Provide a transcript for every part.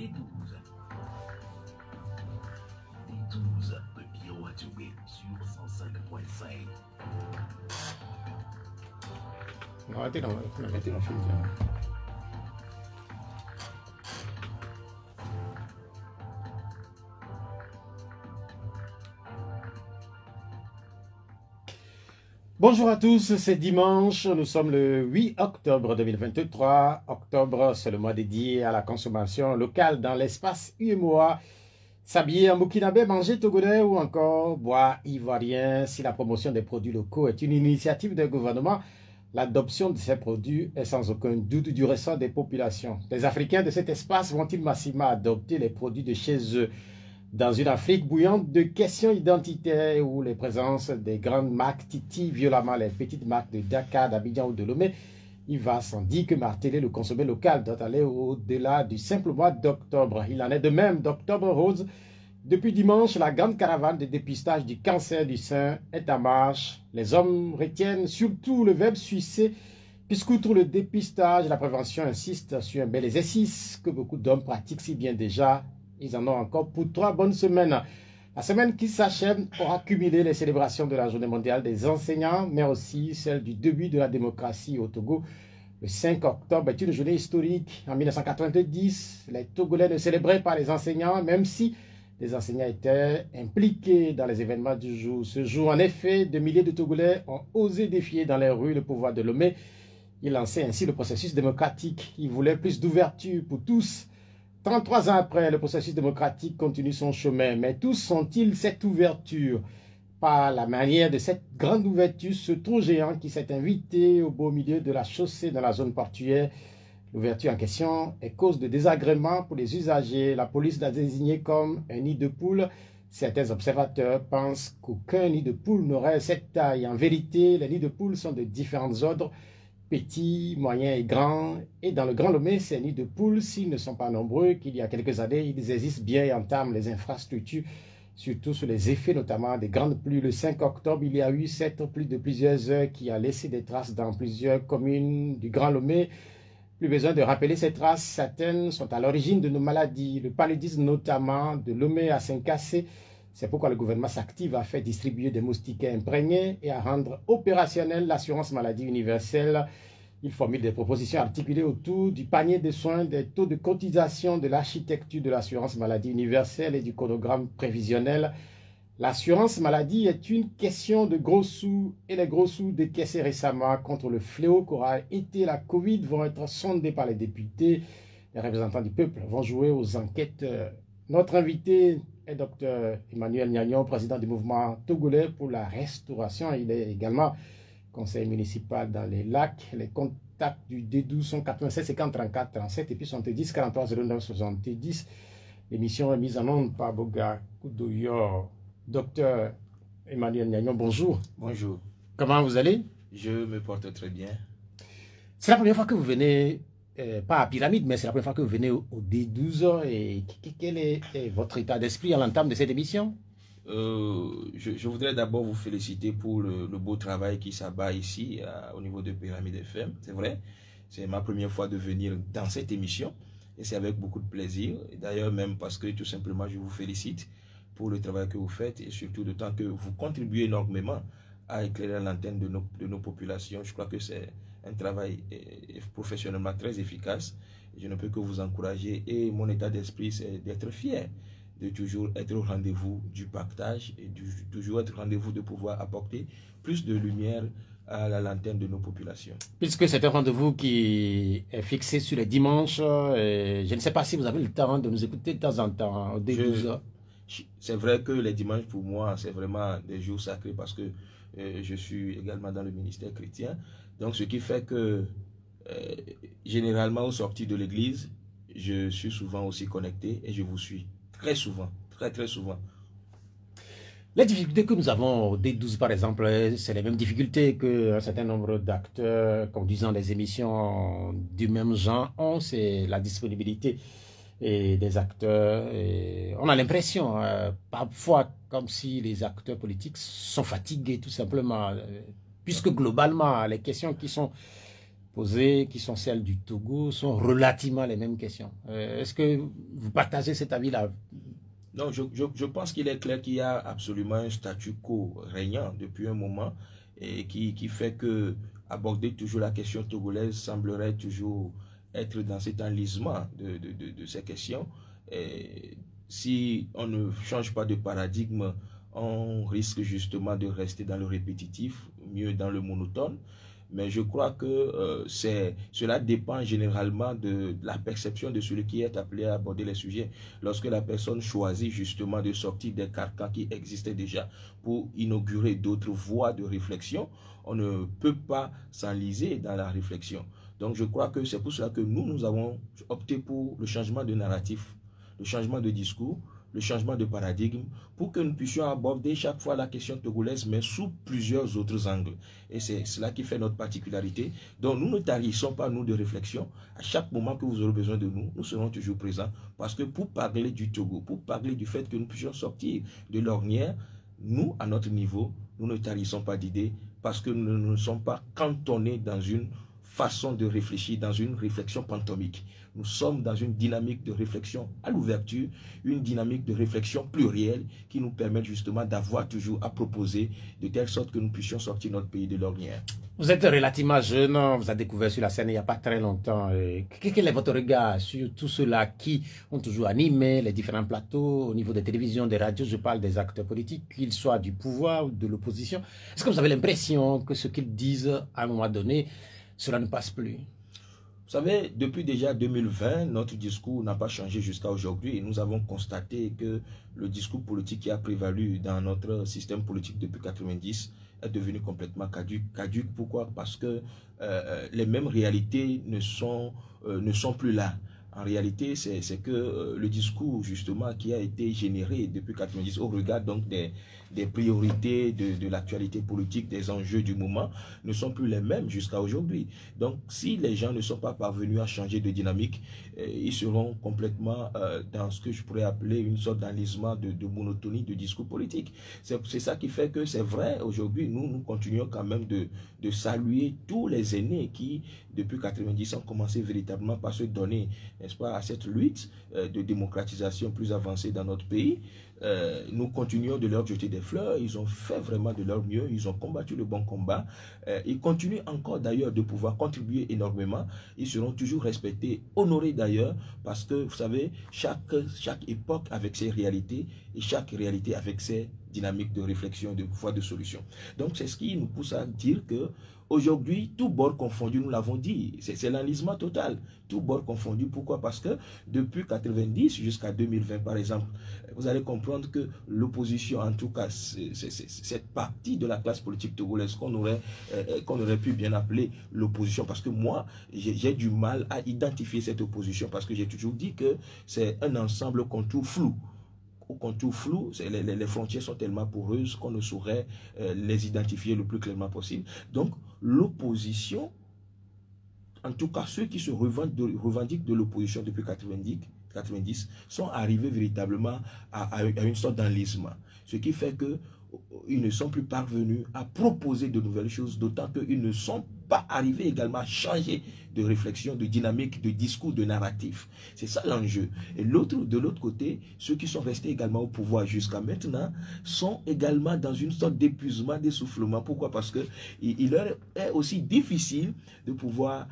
D12. D12 de Bioatubé sur 105.5. Non, arrêtez dans le film. Bonjour à tous, c'est dimanche, nous sommes le 8 octobre 2023. Octobre, c'est le mois dédié à la consommation locale dans l'espace UMOA. S'habiller en burkinabé, manger togolais ou encore boire ivoirien. Si la promotion des produits locaux est une initiative du gouvernement, l'adoption de ces produits est sans aucun doute du ressort des populations. Les Africains de cet espace vont-ils massivement adopter les produits de chez eux? Dans une Afrique bouillante de questions identitaires où les présences des grandes marques titillent violemment les petites marques de Dakar, d'Abidjan ou de Lomé, il va sans dire que marteler le consommer local doit aller au-delà du simple mois d'octobre. Il en est de même d'Octobre Rose. Depuis dimanche, la grande caravane de dépistage du cancer du sein est en marche. Les hommes retiennent surtout le verbe sucer, puisqu'outre le dépistage, la prévention insiste sur un bel exercice que beaucoup d'hommes pratiquent si bien déjà. Ils en ont encore pour 3 bonnes semaines. La semaine qui s'achève aura cumulé les célébrations de la Journée mondiale des enseignants, mais aussi celle du début de la démocratie au Togo. Le 5 octobre est une journée historique. En 1990, les Togolais ne célébraient pas les enseignants, même si les enseignants étaient impliqués dans les événements du jour. Ce jour, en effet, de milliers de Togolais ont osé défier dans les rues le pouvoir de Lomé. Ils lançaient ainsi le processus démocratique. Ils voulaient plus d'ouverture pour tous. 33 ans après, le processus démocratique continue son chemin. Mais tous sont-ils cette ouverture? Par la manière de cette grande ouverture, ce trou géant qui s'est invité au beau milieu de la chaussée dans la zone portuaire. L'ouverture en question est cause de désagréments pour les usagers. La police l'a désigné comme un nid de poule. Certains observateurs pensent qu'aucun nid de poule n'aurait cette taille. En vérité, les nids de poule sont de différents ordres. Petits, moyens et grands. Et dans le Grand Lomé, ces nids de poules, s'ils ne sont pas nombreux, qu'il y a quelques années, ils existent bien et entament les infrastructures, surtout sous les effets notamment des grandes pluies. Le 5 octobre, il y a eu cette pluie de plusieurs heures qui a laissé des traces dans plusieurs communes du Grand Lomé. Plus besoin de rappeler ces traces, certaines sont à l'origine de nos maladies, le paludisme notamment, de Lomé à Saint-Cassé. C'est pourquoi le gouvernement s'active à faire distribuer des moustiquaires imprégnés et à rendre opérationnelle l'assurance maladie universelle. Il formule des propositions articulées autour du panier de soins, des taux de cotisation, de l'architecture de l'assurance maladie universelle et du chronogramme prévisionnel. L'assurance maladie est une question de gros sous et les gros sous décaissés récemment contre le fléau qu'aura été la Covid vont être sondés par les députés. Les représentants du peuple vont jouer aux enquêteurs. Notre invité est Dr Emmanuel Niagnon, président du mouvement togolais pour la restauration. Il est également conseiller municipal dans les lacs. Les contacts du D12 sont 87 50 34 37 et puis 70 43 09 70. L'émission est mise en onde par Boga Koudoyor. Docteur Emmanuel Niagnon, bonjour. Bonjour. Comment vous allez? Je me porte très bien. C'est la première fois que vous venez, pas à Pyramide, mais c'est la première fois que vous venez au D12. Et quel est votre état d'esprit à l'entame de cette émission? Je voudrais d'abord vous féliciter pour le beau travail qui s'abat ici au niveau de Pyramide FM. C'est vrai, c'est ma première fois de venir dans cette émission et c'est avec beaucoup de plaisir. D'ailleurs, même parce que tout simplement, je vous félicite pour le travail que vous faites et surtout d'autant que vous contribuez énormément à éclairer l'antenne de nos populations. Je crois que c'est un travail professionnellement très efficace. Je ne peux que vous encourager et mon état d'esprit, c'est d'être fier, de toujours être au rendez-vous du partage et toujours être au rendez-vous de pouvoir apporter plus de lumière à la lanterne de nos populations. Puisque c'est un rendez-vous qui est fixé sur les dimanches, je ne sais pas si vous avez le temps de nous écouter de temps en temps au D12. C'est vrai que les dimanches pour moi, c'est vraiment des jours sacrés parce que je suis également dans le ministère chrétien. Donc ce qui fait que généralement au sortir de l'église, je suis souvent aussi connecté et je vous suis très souvent, très souvent. Les difficultés que nous avons au D12 par exemple, c'est les mêmes difficultés qu'un certain nombre d'acteurs conduisant des émissions du même genre ont, c'est la disponibilité et des acteurs. Et on a l'impression, parfois, comme si les acteurs politiques sont fatigués tout simplement, puisque globalement, les questions qui sont posées, qui sont celles du Togo, sont relativement les mêmes questions. Est-ce que vous partagez cet avis-là? Non, je pense qu'il est clair qu'il y a absolument un statu quo régnant depuis un moment et qui fait que aborder toujours la question togolaise semblerait toujours être dans cet enlisement de ces questions. Et si on ne change pas de paradigme, on risque justement de rester dans le répétitif, mieux dans le monotone. Mais je crois que cela dépend généralement de la perception de celui qui est appelé à aborder les sujets. Lorsque la personne choisit justement de sortir des carcans qui existaient déjà pour inaugurer d'autres voies de réflexion, on ne peut pas s'enliser dans la réflexion. Donc je crois que c'est pour cela que nous avons opté pour le changement de narratif, le changement de discours, le changement de paradigme, pour que nous puissions aborder chaque fois la question togolaise, mais sous plusieurs autres angles. Et c'est cela qui fait notre particularité. Donc nous ne tarissons pas, nous, de réflexion. À chaque moment que vous aurez besoin de nous, nous serons toujours présents. Parce que pour parler du Togo, pour parler du fait que nous puissions sortir de l'ornière, nous, à notre niveau, nous ne tarissons pas d'idées, parce que nous ne sommes pas cantonnés dans une façon de réfléchir, dans une réflexion pantomique. Nous sommes dans une dynamique de réflexion à l'ouverture, une dynamique de réflexion plurielle qui nous permet justement d'avoir toujours à proposer de telle sorte que nous puissions sortir notre pays de l'ornière. Vous êtes relativement jeune, vous avez découvert sur la scène il n'y a pas très longtemps. Quel est votre regard sur tous ceux-là qui ont toujours animé les différents plateaux au niveau des télévisions, des radios? Je parle des acteurs politiques, qu'ils soient du pouvoir ou de l'opposition. Est-ce que vous avez l'impression que ce qu'ils disent à un moment donné, cela ne passe plus? Vous savez, depuis déjà 2020, notre discours n'a pas changé jusqu'à aujourd'hui. Nous avons constaté que le discours politique qui a prévalu dans notre système politique depuis 1990 est devenu complètement caduque. Pourquoi? Parce que les mêmes réalités ne sont plus là. En réalité, c'est que le discours justement qui a été généré depuis 1990 au regard donc des priorités de l'actualité politique, des enjeux du moment, ne sont plus les mêmes jusqu'à aujourd'hui. Donc, si les gens ne sont pas parvenus à changer de dynamique, ils seront complètement dans ce que je pourrais appeler une sorte d'enlisement de monotonie de discours politique. C'est ça qui fait que c'est vrai, aujourd'hui, nous continuons quand même de saluer tous les aînés qui, depuis 1990, ont commencé véritablement par se donner, n'est-ce pas, à cette lutte de démocratisation plus avancée dans notre pays. Nous continuons de leur jeter des fleurs. Ils ont fait vraiment de leur mieux. Ils ont combattu le bon combat. Ils continuent encore d'ailleurs de pouvoir contribuer énormément. Ils seront toujours respectés, honorés d'ailleurs, parce que vous savez, chaque époque avec ses réalités et chaque réalité avec ses dynamiques de réflexion, de voie de solution. Donc c'est ce qui nous pousse à dire que aujourd'hui, tout bord confondu, nous l'avons dit, c'est l'enlisement total, tout bord confondu. Pourquoi? Parce que depuis 1990 jusqu'à 2020, par exemple, vous allez comprendre que l'opposition, en tout cas, cette partie de la classe politique togolaise qu'on aurait pu bien appeler l'opposition, parce que moi, j'ai du mal à identifier cette opposition, parce que j'ai toujours dit que c'est un ensemble contour flou. Au contour flou, les frontières sont tellement poreuses qu'on ne saurait les identifier le plus clairement possible. Donc, l'opposition, en tout cas ceux qui se revendiquent de l'opposition depuis 1990, sont arrivés véritablement à une sorte d'enlisement. Ce qui fait qu'ils ne sont plus parvenus à proposer de nouvelles choses, d'autant qu'ils ne sont pas arrivés également à changer de réflexion, de dynamique, de discours, de narratif. C'est ça l'enjeu. Et de l'autre côté, ceux qui sont restés également au pouvoir jusqu'à maintenant sont également dans une sorte d'épuisement, d'essoufflement. Pourquoi? Parce qu'il leur est aussi difficile de pouvoir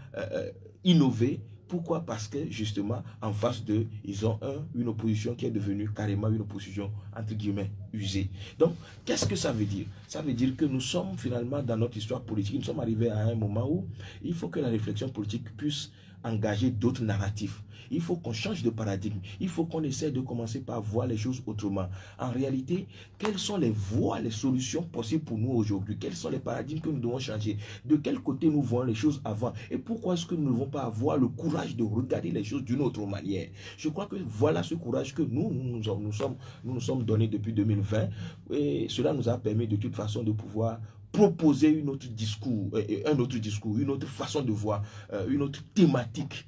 innover. Pourquoi? Parce que justement, en face d'eux, ils ont une opposition qui est devenue carrément une opposition, entre guillemets, usée. Donc, qu'est-ce que ça veut dire? Ça veut dire que nous sommes finalement, dans notre histoire politique, nous sommes arrivés à un moment où il faut que la réflexion politique puisse engager d'autres narratifs. Il faut qu'on change de paradigme. Il faut qu'on essaie de commencer par voir les choses autrement. En réalité, quelles sont les voies, les solutions possibles pour nous aujourd'hui? Quels sont les paradigmes que nous devons changer? De quel côté nous voyons les choses avant? Et pourquoi est-ce que nous ne devons pas avoir le courage de regarder les choses d'une autre manière? Je crois que voilà ce courage que nous nous sommes donnés depuis 2020. Et cela nous a permis de toute façon de pouvoir proposer un autre discours, une autre façon de voir, une autre thématique,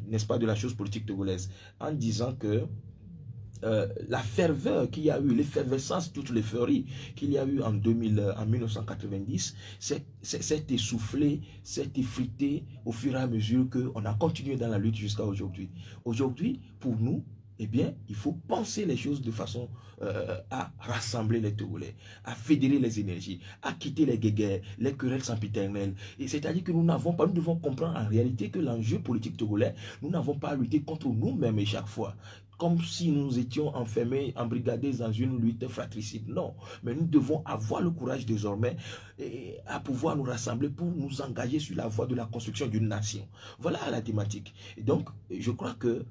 n'est-ce pas, de la chose politique togolaise, en disant que la ferveur qu'il y a eu, l'effervescence, toute l'euphorie qu'il y a eu en 1990, s'est essoufflé, s'est effrité au fur et à mesure qu'on a continué dans la lutte jusqu'à aujourd'hui. Aujourd'hui, pour nous, eh bien, il faut penser les choses de façon à rassembler les Togolais, à fédérer les énergies, à quitter les guéguerres, les querelles sempiternelles. Et c'est-à-dire que nous devons comprendre en réalité que l'enjeu politique togolais, nous n'avons pas à lutter contre nous-mêmes et chaque fois, comme si nous étions enfermés, embrigadés dans une lutte fratricide. Non, mais nous devons avoir le courage désormais à pouvoir nous rassembler pour nous engager sur la voie de la construction d'une nation. Voilà la thématique. Et donc, je crois que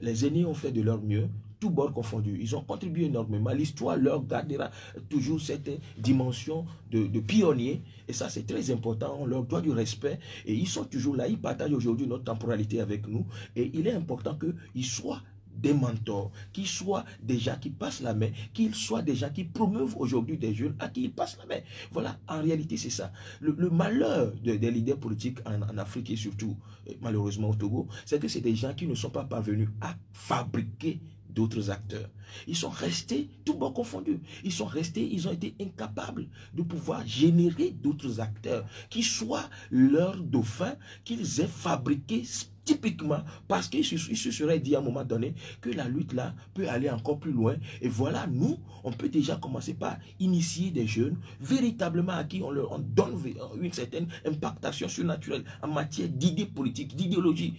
les aînés ont fait de leur mieux, tous bords confondus. Ils ont contribué énormément. L'histoire leur gardera toujours cette dimension de pionnier. Et ça, c'est très important. On leur doit du respect. Et ils sont toujours là. Ils partagent aujourd'hui notre temporalité avec nous. Et il est important qu'ils soient des mentors, qu'ils soient des gens qui passent la main, qu'ils soient des gens qui promeuvent aujourd'hui des jeunes à qui ils passent la main. Voilà, en réalité, c'est ça. Le malheur des leaders politiques en Afrique et surtout, malheureusement au Togo, c'est que c'est des gens qui ne sont pas parvenus à fabriquer d'autres acteurs. Ils sont restés, tout bon confondus, ils ont été incapables de pouvoir générer d'autres acteurs qui soient leurs dauphins, qu'ils aient fabriqués typiquement parce qu'il se serait dit à un moment donné que la lutte là peut aller encore plus loin. Et voilà, nous, on peut déjà commencer par initier des jeunes véritablement à qui on donne une certaine impactation surnaturelle en matière d'idées politiques, d'idéologie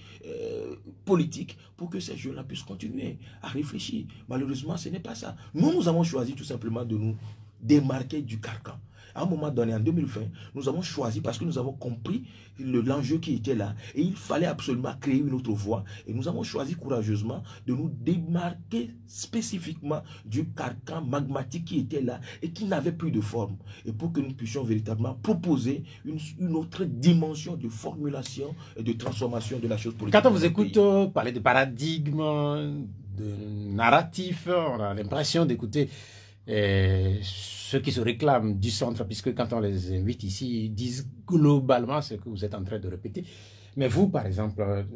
politique pour que ces jeunes-là puissent continuer à réfléchir. Malheureusement, ce n'est pas ça. Nous avons choisi tout simplement de nous démarquer du carcan. À un moment donné, en 2020, nous avons choisi parce que nous avons compris l'enjeu qui était là. Et il fallait absolument créer une autre voie. Et nous avons choisi courageusement de nous démarquer spécifiquement du carcan magmatique qui était là et qui n'avait plus de forme. Et pour que nous puissions véritablement proposer une autre dimension de formulation et de transformation de la chose politique. Quand on vous écoute parler de paradigme, de narratif, on a l'impression d'écouter ceux qui se réclament du centre, puisque quand on les invite ici, ils disent globalement ce que vous êtes en train de répéter. Mais vous, par exemple,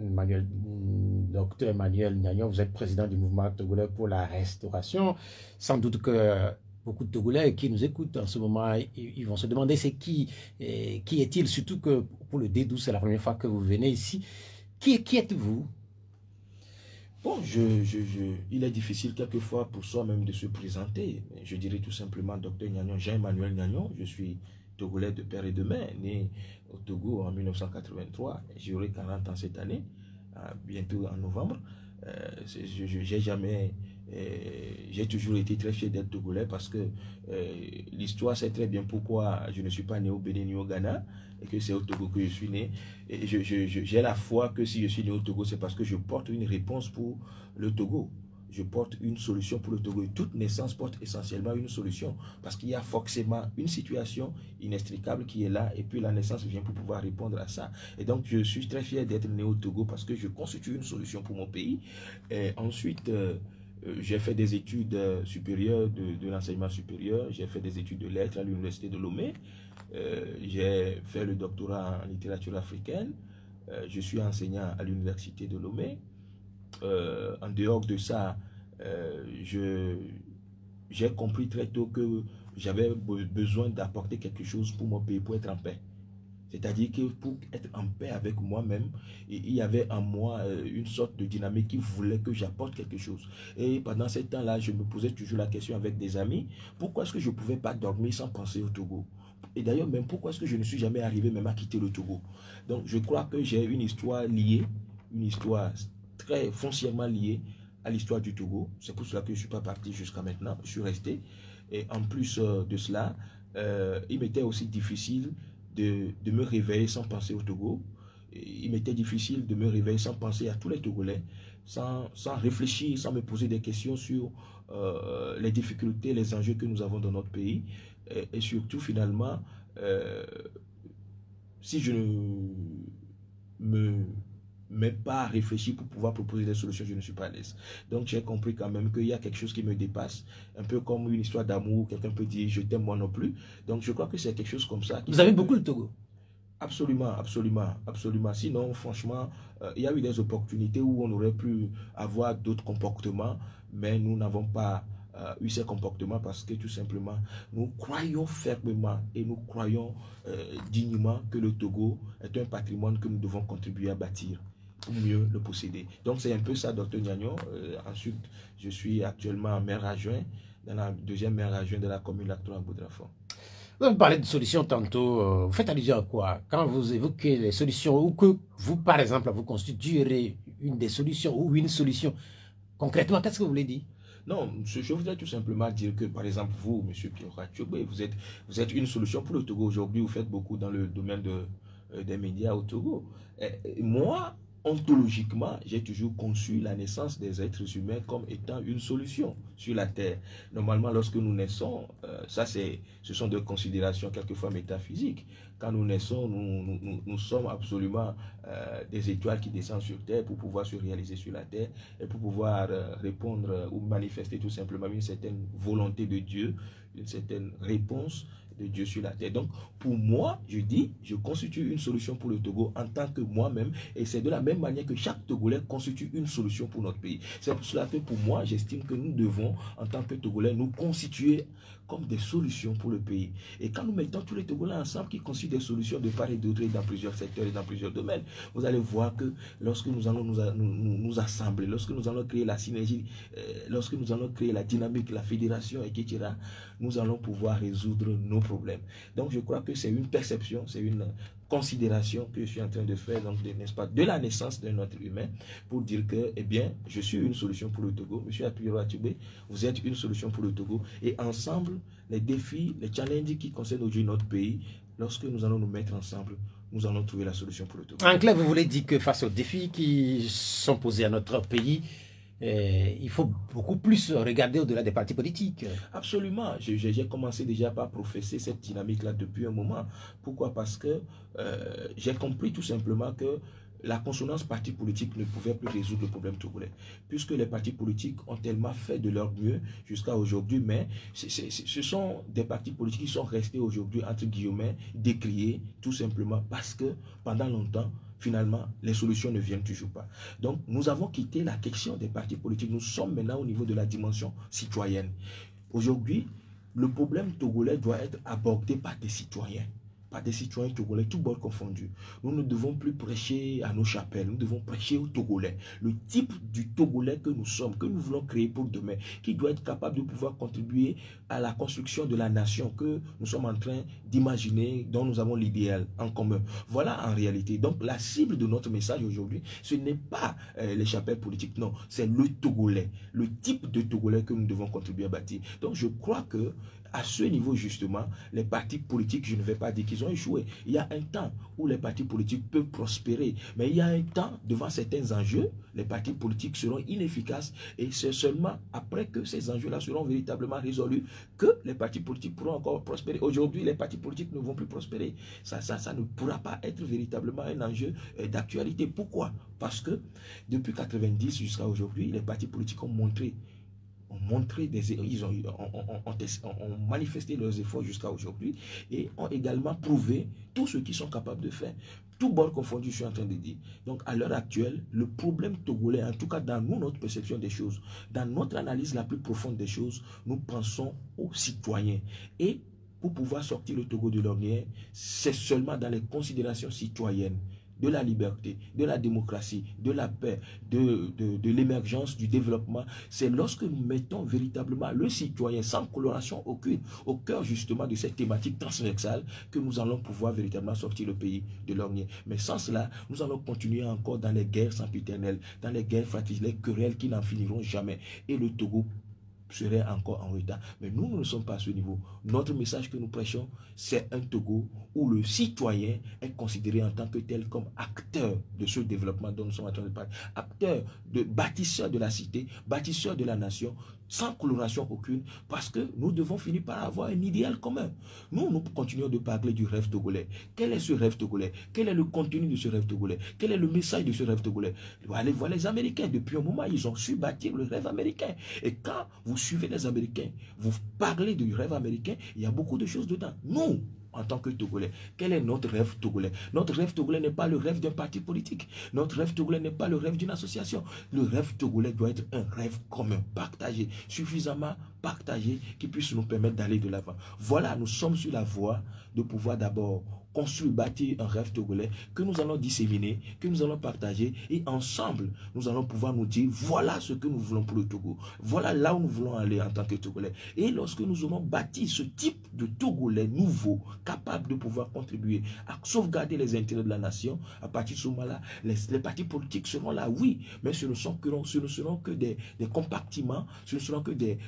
docteur Emmanuel Gnagnon, vous êtes président du mouvement togolais pour la restauration. Sans doute que beaucoup de Togolais qui nous écoutent en ce moment, ils vont se demander c'est qui est-il, surtout que pour le D12, c'est la première fois que vous venez ici. Qui êtes-vous? Bon, il est difficile quelquefois pour soi-même de se présenter. Je dirais tout simplement Dr Gnagnon, Jean-Emmanuel Gnagnon. Je suis Togolais de père et de mère, né au Togo en 1983. J'aurai 40 ans cette année, bientôt en novembre. J'ai toujours été très fier d'être Togolais parce que l'histoire sait très bien pourquoi je ne suis pas né au Bénin ni au Ghana et que c'est au Togo que je suis né. Et j'ai la foi que si je suis né au Togo, c'est parce que je porte une réponse pour le Togo. Je porte une solution pour le Togo. Et toute naissance porte essentiellement une solution. Parce qu'il y a forcément une situation inextricable qui est là. Et puis la naissance vient pour pouvoir répondre à ça. Et donc je suis très fier d'être né au Togo parce que je constitue une solution pour mon pays. Et ensuite, j'ai fait des études supérieures de l'enseignement supérieur. J'ai fait des études de lettres à l'université de Lomé. J'ai fait le doctorat en littérature africaine. Je suis enseignant à l'université de Lomé. En dehors de ça, j'ai compris très tôt que j'avais besoin d'apporter quelque chose pour mon pays, pour être en paix. C'est-à-dire que pour être en paix avec moi-même, il y avait en moi une sorte de dynamique qui voulait que j'apporte quelque chose. Et pendant ce temps-là, je me posais toujours la question avec des amis, pourquoi est-ce que je ne pouvais pas dormir sans penser au Togo? Et d'ailleurs, même pourquoi est-ce que je ne suis jamais arrivé même à quitter le Togo? Donc, je crois que j'ai une histoire liée, une histoire très foncièrement liée à l'histoire du Togo. C'est pour cela que je ne suis pas parti jusqu'à maintenant, je suis resté. Et en plus de cela, il m'était aussi difficile de me réveiller sans penser au Togo. Il m'était difficile de me réveiller sans penser à tous les Togolais, sans réfléchir, sans me poser des questions sur les difficultés, les enjeux que nous avons dans notre pays. Et surtout, finalement, si je ne me pas à réfléchir pour pouvoir proposer des solutions, je ne suis pas à l'aise. Donc j'ai compris quand même qu'il y a quelque chose qui me dépasse, un peu comme une histoire d'amour, quelqu'un peut dire je t'aime moi non plus. Donc je crois que c'est quelque chose comme ça. Vous avez beaucoup le Togo? Absolument, absolument, absolument. Sinon, franchement, il y a eu des opportunités où on aurait pu avoir d'autres comportements, mais nous n'avons pas eu ces comportements parce que tout simplement, nous croyons fermement et nous croyons dignement que le Togo est un patrimoine que nous devons contribuer à bâtir pour mieux le posséder. Donc c'est un peu ça, Dr Gnagnon. Ensuite, je suis actuellement maire adjoint, dans la deuxième maire adjoint de la commune Lac-Tour-en-Bourg-de-la-Fond. Vous parlez de solutions tantôt, vous faites allusion à quoi? Quand vous évoquez les solutions, ou que vous, par exemple, vous constituerez une des solutions ou une solution, concrètement, qu'est-ce que vous voulez dire? Non, je voudrais tout simplement dire que, par exemple, vous, M. Pierre Tchobé, vous êtes une solution pour le Togo. Aujourd'hui, vous faites beaucoup dans le domaine des médias au Togo. Et moi, ontologiquement, j'ai toujours conçu la naissance des êtres humains comme étant une solution sur la Terre. Normalement, lorsque nous naissons, ce sont des considérations quelquefois métaphysiques. Quand nous naissons, nous sommes absolument des étoiles qui descendent sur Terre pour pouvoir se réaliser sur la Terre et pour pouvoir répondre ou manifester tout simplement une certaine volonté de Dieu, une certaine réponse de Dieu sur la terre. Donc, pour moi, je dis, je constitue une solution pour le Togo en tant que moi-même, et c'est de la même manière que chaque Togolais constitue une solution pour notre pays. C'est pour cela que pour moi, j'estime que nous devons, en tant que Togolais, nous constituer comme des solutions pour le pays. Et quand nous mettons tous les Togolais ensemble qui constituent des solutions de part et d'autre dans plusieurs secteurs et dans plusieurs domaines, vous allez voir que lorsque nous allons nous assembler, lorsque nous allons créer la synergie, lorsque nous allons créer la dynamique, la fédération, etc., nous allons pouvoir résoudre nos problèmes. Donc je crois que c'est une perception, c'est une considération que je suis en train de faire, donc n'est-ce pas, de la naissance d'un être humain, pour dire que, eh bien, je suis une solution pour le Togo. Monsieur Apiro Tchobé, vous êtes une solution pour le Togo. Et ensemble, les défis, les challenges qui concernent aujourd'hui notre pays, lorsque nous allons nous mettre ensemble, nous allons trouver la solution pour le Togo. En clair, vous voulez dire que face aux défis qui sont posés à notre pays, il faut beaucoup plus regarder au-delà des partis politiques. Absolument. J'ai commencé déjà par professer cette dynamique-là depuis un moment. Pourquoi? Parce que j'ai compris tout simplement que la consonance parti politique ne pouvait plus résoudre le problème togolais, puisque les partis politiques ont tellement fait de leur mieux jusqu'à aujourd'hui, mais ce sont des partis politiques qui sont restés aujourd'hui, entre guillemets, décriés, tout simplement parce que pendant longtemps, finalement, les solutions ne viennent toujours pas. Donc, nous avons quitté la question des partis politiques. Nous sommes maintenant au niveau de la dimension citoyenne. Aujourd'hui, le problème togolais doit être abordé par des citoyens togolais, tout bord confondu. Nous ne devons plus prêcher à nos chapelles, nous devons prêcher aux Togolais. Le type du Togolais que nous sommes, que nous voulons créer pour demain, qui doit être capable de pouvoir contribuer à la construction de la nation que nous sommes en train d'imaginer, dont nous avons l'idéal en commun. Voilà en réalité. Donc la cible de notre message aujourd'hui, ce n'est pas les chapelles politiques, non, c'est le Togolais, le type de Togolais que nous devons contribuer à bâtir. Donc je crois que à ce niveau, justement, les partis politiques, je ne vais pas dire qu'ils ont échoué. Il y a un temps où les partis politiques peuvent prospérer. Mais il y a un temps, devant certains enjeux, les partis politiques seront inefficaces. Et c'est seulement après que ces enjeux-là seront véritablement résolus que les partis politiques pourront encore prospérer. Aujourd'hui, les partis politiques ne vont plus prospérer. Ça ne pourra pas être véritablement un enjeu d'actualité. Pourquoi? Parce que depuis 1990 jusqu'à aujourd'hui, les partis politiques ont manifesté leurs efforts jusqu'à aujourd'hui et ont également prouvé tout ce qu'ils sont capables de faire. Tout bord confondu, je suis en train de dire. Donc, à l'heure actuelle, le problème togolais, en tout cas dans notre perception des choses, dans notre analyse la plus profonde des choses, nous pensons aux citoyens. Et pour pouvoir sortir le Togo de l'ornière, c'est seulement dans les considérations citoyennes, de la liberté, de la démocratie, de la paix, de l'émergence, du développement. C'est lorsque nous mettons véritablement le citoyen sans coloration aucune au cœur justement de cette thématique transversale que nous allons pouvoir véritablement sortir le pays de l'ornière. Mais sans cela, nous allons continuer encore dans les guerres sempiternelles, dans les guerres fratricides, les querelles qui n'en finiront jamais. Et le Togo serait encore en retard. Mais nous ne sommes pas à ce niveau. Notre message que nous prêchons, c'est un Togo où le citoyen est considéré en tant que tel comme acteur de ce développement dont nous sommes en train de parler. Acteur, bâtisseur de la cité, bâtisseur de la nation, sans coloration aucune, parce que nous devons finir par avoir un idéal commun. Nous continuons de parler du rêve togolais. Quel est ce rêve togolais? Quel est le contenu de ce rêve togolais? Quel est le message de ce rêve togolais? Allez voir les Américains. Depuis un moment, ils ont su bâtir le rêve américain. Et quand vous suivez les Américains, vous parlez du rêve américain, il y a beaucoup de choses dedans. Nous, en tant que Togolais, quel est notre rêve togolais? Notre rêve togolais n'est pas le rêve d'un parti politique. Notre rêve togolais n'est pas le rêve d'une association. Le rêve togolais doit être un rêve commun, partagé, suffisamment partagé, qui puisse nous permettre d'aller de l'avant. Voilà, nous sommes sur la voie de pouvoir d'abord construire, bâtir un rêve togolais que nous allons disséminer, que nous allons partager, et ensemble, nous allons pouvoir nous dire, voilà ce que nous voulons pour le Togo. Voilà là où nous voulons aller en tant que Togolais. Et lorsque nous aurons bâti ce type de Togolais nouveau, capable de pouvoir contribuer à sauvegarder les intérêts de la nation, à partir de ce moment-là, les partis politiques seront là, oui, mais ce ne seront que des compartiments, ce ne seront que des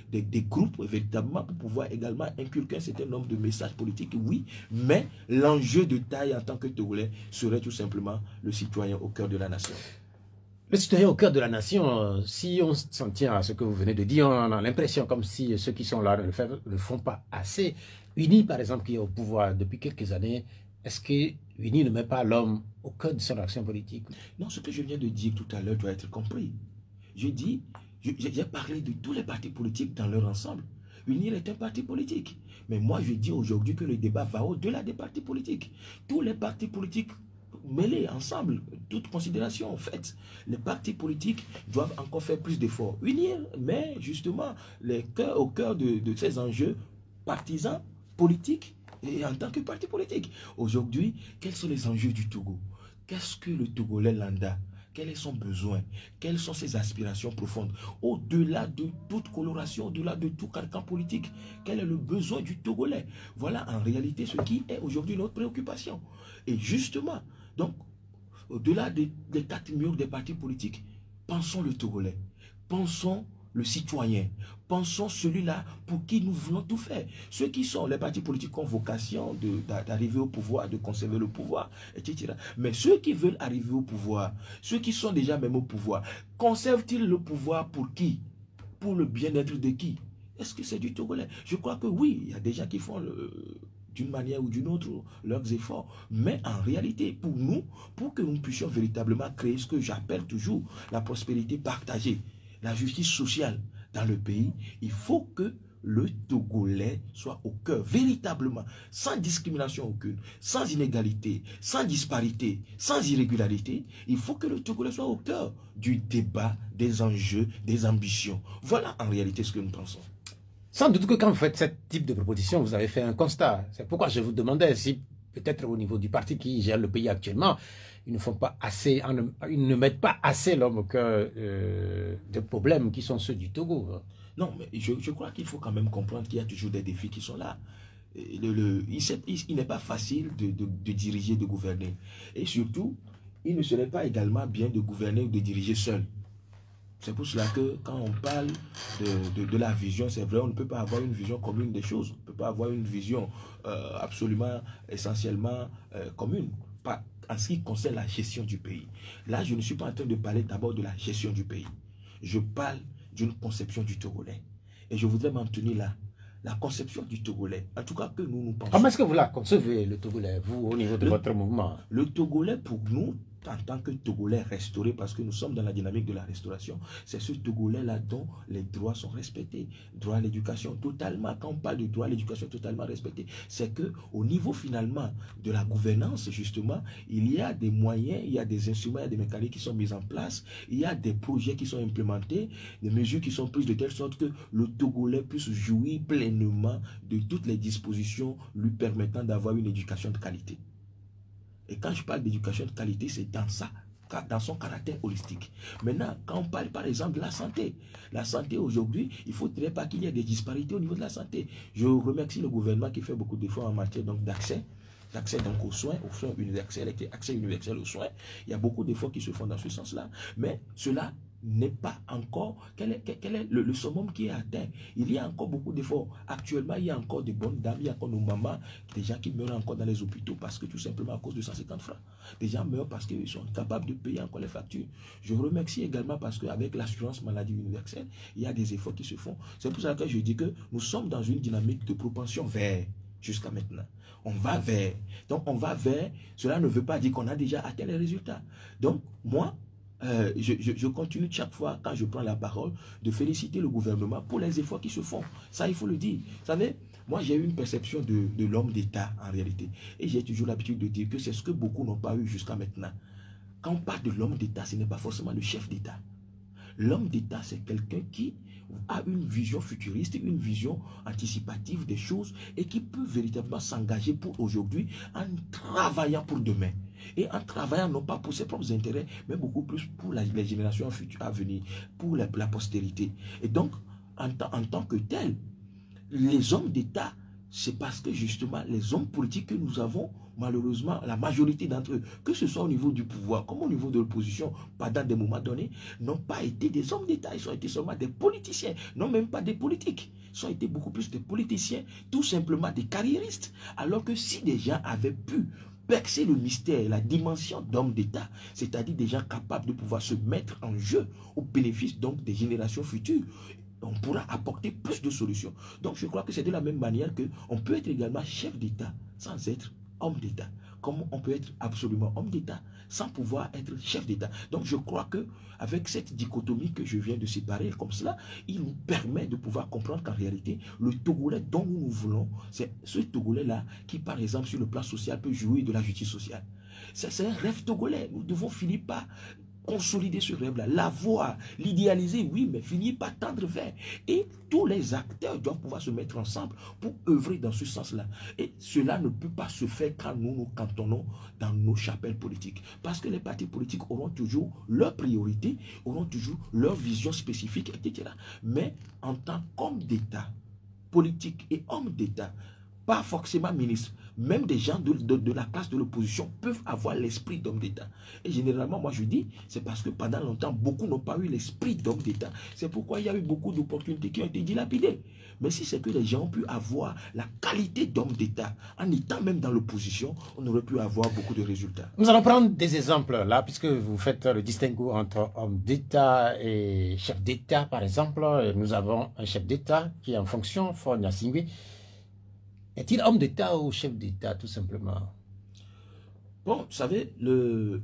groupes, véritablement, pour pouvoir également inculquer un certain nombre de messages politiques, oui, mais l'enjeu de taille en tant que Togolais serait tout simplement le citoyen au cœur de la nation. Le citoyen au cœur de la nation, si on s'en tient à ce que vous venez de dire, on a l'impression comme si ceux qui sont là ne le font pas assez. UNI, par exemple, qui est au pouvoir depuis quelques années, est-ce que UNI ne met pas l'homme au cœur de son action politique? Non, ce que je viens de dire tout à l'heure doit être compris. J'ai parlé de tous les partis politiques dans leur ensemble. UNIR est un parti politique. Mais moi, je dis aujourd'hui que le débat va au-delà des partis politiques. Tous les partis politiques mêlés ensemble, toute considération faite, les partis politiques doivent encore faire plus d'efforts. UNIR met justement au cœur de ces enjeux partisans, politiques, et en tant que parti politique. Aujourd'hui, quels sont les enjeux du Togo? Qu'est-ce que le Togolais lambda? Quel est son besoin? Quelles sont ses aspirations profondes? Au-delà de toute coloration, au-delà de tout carcan politique, quel est le besoin du Togolais? Voilà en réalité ce qui est aujourd'hui notre préoccupation. Et justement, donc, au-delà des quatre murs des partis politiques, pensons le Togolais, pensons le citoyen, pensons celui-là pour qui nous voulons tout faire. Ceux qui sont, les partis politiques ont vocation d'arriver au pouvoir, de conserver le pouvoir, etc. Mais ceux qui veulent arriver au pouvoir, ceux qui sont déjà même au pouvoir, conservent-ils le pouvoir pour qui? Pour le bien-être de qui? Est-ce que c'est du Togolais? Je crois que oui, il y a des gens qui font d'une manière ou d'une autre leurs efforts. Mais en réalité, pour nous, pour que nous puissions véritablement créer ce que j'appelle toujours la prospérité partagée, la justice sociale dans le pays, il faut que le Togolais soit au cœur, véritablement, sans discrimination aucune, sans inégalité, sans disparité, sans irrégularité. Il faut que le Togolais soit au cœur du débat, des enjeux, des ambitions. Voilà en réalité ce que nous pensons. Sans doute que quand vous faites ce type de proposition, vous avez fait un constat. C'est pourquoi je vous demandais si peut-être au niveau du parti qui gère le pays actuellement, ils ne font pas assez, ils ne mettent pas assez l'homme au cœur des problèmes qui sont ceux du Togo. Non, mais je crois qu'il faut quand même comprendre qu'il y a toujours des défis qui sont là. Il n'est pas facile de diriger, de gouverner. Et surtout, il ne serait pas également bien de gouverner ou de diriger seul. C'est pour cela que quand on parle de la vision, c'est vrai, on ne peut pas avoir une vision commune des choses. On ne peut pas avoir une vision absolument, essentiellement commune. Pas en ce qui concerne la gestion du pays. Là, je ne suis pas en train de parler d'abord de la gestion du pays. Je parle d'une conception du Togolais. Et je voudrais m'en tenir là. La conception du Togolais, en tout cas que nous pensons. Comment est-ce que vous la concevez, le Togolais, vous, au niveau de votre mouvement? Le Togolais, pour nous, en tant que Togolais restauré, parce que nous sommes dans la dynamique de la restauration, c'est ce Togolais-là dont les droits sont respectés. Droit à l'éducation totalement, quand on parle de droit à l'éducation totalement respecté, c'est que au niveau finalement de la gouvernance, justement, il y a des moyens, il y a des instruments, il y a des mécanismes qui sont mis en place, il y a des projets qui sont implémentés, des mesures qui sont prises de telle sorte que le Togolais puisse jouir pleinement de toutes les dispositions lui permettant d'avoir une éducation de qualité. Et quand je parle d'éducation de qualité, c'est dans son caractère holistique. Maintenant, quand on parle par exemple de la santé aujourd'hui, il ne faudrait pas qu'il y ait des disparités au niveau de la santé. Je remercie le gouvernement qui fait beaucoup d'efforts en matière d'accès donc aux soins universels, accès universel aux soins. Il y a beaucoup d'efforts qui se font dans ce sens-là. Mais cela n'est pas encore, quel est le summum qui est atteint. Il y a encore beaucoup d'efforts. Actuellement, il y a encore des bonnes dames, il y a encore nos mamans, des gens qui meurent encore dans les hôpitaux parce que tout simplement à cause de 150 francs. Des gens meurent parce qu'ils sont capables de payer encore les factures. Je remercie également parce qu'avec l'assurance maladie universelle, il y a des efforts qui se font. C'est pour ça que je dis que nous sommes dans une dynamique de propension vers, jusqu'à maintenant. On va vers. Donc on va vers, cela ne veut pas dire qu'on a déjà atteint les résultats. Donc moi, je continue chaque fois, quand je prends la parole, de féliciter le gouvernement pour les efforts qui se font. Ça, il faut le dire. Vous savez, moi, j'ai eu une perception de l'homme d'État, en réalité. Et j'ai toujours l'habitude de dire que c'est ce que beaucoup n'ont pas eu jusqu'à maintenant. Quand on parle de l'homme d'État, ce n'est pas forcément le chef d'État. L'homme d'État, c'est quelqu'un qui a une vision futuriste, une vision anticipative des choses et qui peut véritablement s'engager pour aujourd'hui en travaillant pour demain. Et en travaillant non pas pour ses propres intérêts, mais beaucoup plus pour les générations futures à venir, pour la postérité. Et donc, en tant que tel, les hommes d'État, c'est parce que justement, les hommes politiques que nous avons, malheureusement, la majorité d'entre eux, que ce soit au niveau du pouvoir comme au niveau de l'opposition, pendant des moments donnés, n'ont pas été des hommes d'État, ils ont été seulement des politiciens, non même pas des politiques. Ils ont été beaucoup plus des politiciens, tout simplement des carriéristes. Alors que si des gens avaient pu percer le mystère, la dimension d'homme d'État, c'est-à-dire des gens capables de pouvoir se mettre en jeu au bénéfice donc des générations futures, on pourra apporter plus de solutions. Donc je crois que c'est de la même manière qu'on peut être également chef d'État sans être homme d'État. Comme on peut être absolument homme d'État sans pouvoir être chef d'État. Donc je crois que avec cette dichotomie que je viens de séparer comme cela, il nous permet de pouvoir comprendre qu'en réalité, le Togolais dont nous voulons, c'est ce Togolais-là qui, par exemple, sur le plan social, peut jouir de la justice sociale. C'est un rêve togolais. Nous devons finir par consolider ce rêve-là, l'avoir, l'idéaliser, oui, mais finir par tendre vers. Et tous les acteurs doivent pouvoir se mettre ensemble pour œuvrer dans ce sens-là. Et cela ne peut pas se faire quand nous nous cantonnons dans nos chapelles politiques. Parce que les partis politiques auront toujours leurs priorités, auront toujours leur vision spécifique, etc. Mais en tant qu'homme d'État, politique et homme d'État, pas forcément ministre, même des gens de la classe de l'opposition peuvent avoir l'esprit d'homme d'État. Et généralement, moi je dis, c'est parce que pendant longtemps, beaucoup n'ont pas eu l'esprit d'homme d'État. C'est pourquoi il y a eu beaucoup d'opportunités qui ont été dilapidées. Mais si c'est que les gens ont pu avoir la qualité d'homme d'État, en étant même dans l'opposition, on aurait pu avoir beaucoup de résultats. Nous allons prendre des exemples là, puisque vous faites le distinguo entre homme d'État et chef d'État, par exemple. Nous avons un chef d'État qui est en fonction, Faure Gnassingbé. Est-il homme d'État ou chef d'État, tout simplement? Bon, vous savez, l'homme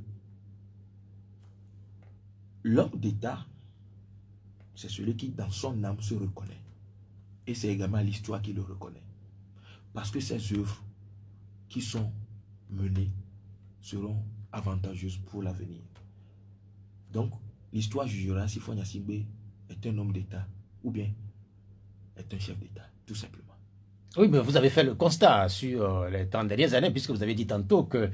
d'État, c'est celui qui, dans son âme, se reconnaît. Et c'est également l'histoire qui le reconnaît. Parce que ces œuvres qui sont menées seront avantageuses pour l'avenir. Donc, l'histoire jugera si Faure Gnassingbé est un homme d'État ou bien est un chef d'État, tout simplement. Oui, mais vous avez fait le constat sur les 30 dernières années, puisque vous avez dit tantôt que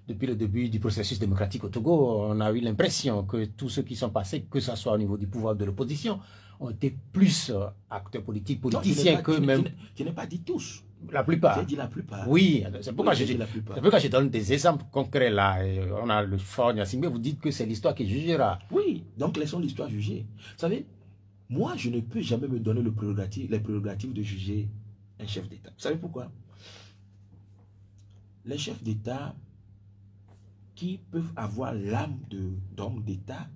depuis le début du processus démocratique au Togo, on a eu l'impression que tous ceux qui sont passés, que ce soit au niveau du pouvoir de l'opposition, ont été plus acteurs politiques, politiciens que même... Je n'ai pas dit tous. La plupart. J'ai dit la plupart. Oui, c'est pourquoi oui, je donne des exemples concrets là. Et on a le Faure Gnassingbé, vous dites que c'est l'histoire qui jugera. Oui, donc laissons l'histoire juger. Vous savez, moi je ne peux jamais me donner les prérogatives de juger un chef d'État. Vous savez pourquoi? Les chefs d'État qui peuvent avoir l'âme d'homme d'État,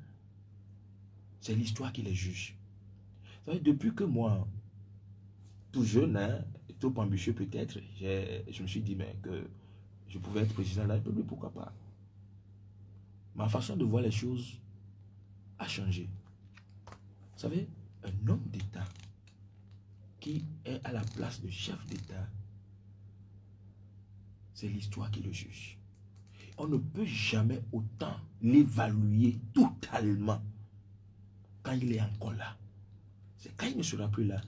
c'est l'histoire qui les juge. Vous savez, depuis que moi, tout jeune, hein, trop ambitieux peut-être, je me suis dit mais, que je pouvais être président de la République, pourquoi pas? Ma façon de voir les choses a changé. Vous savez, un homme d'État qui est à la place de chef d'État, c'est l'histoire qui le juge. On ne peut jamais autant l'évaluer totalement quand il est encore là. C'est quand il ne sera plus là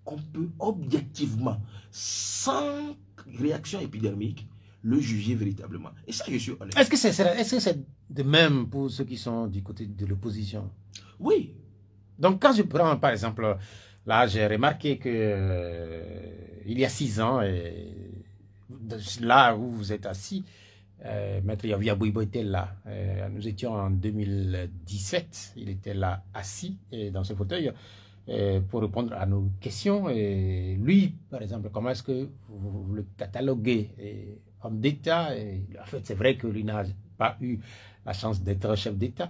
qu'on peut objectivement, sans réaction épidermique, le juger véritablement. Et ça, je suis honnête. Est-ce que c'est de même pour ceux qui sont du côté de l'opposition? Oui. Donc quand je prends par exemple... Là, j'ai remarqué que il y a 6 ans, là où vous êtes assis, Maître Yavia Bouibo était là. Nous étions en 2017, il était là assis dans ce fauteuil pour répondre à nos questions. Et lui, par exemple, comment est-ce que vous le cataloguez? Homme d'État, en fait, c'est vrai que lui n'a pas eu la chance d'être chef d'État.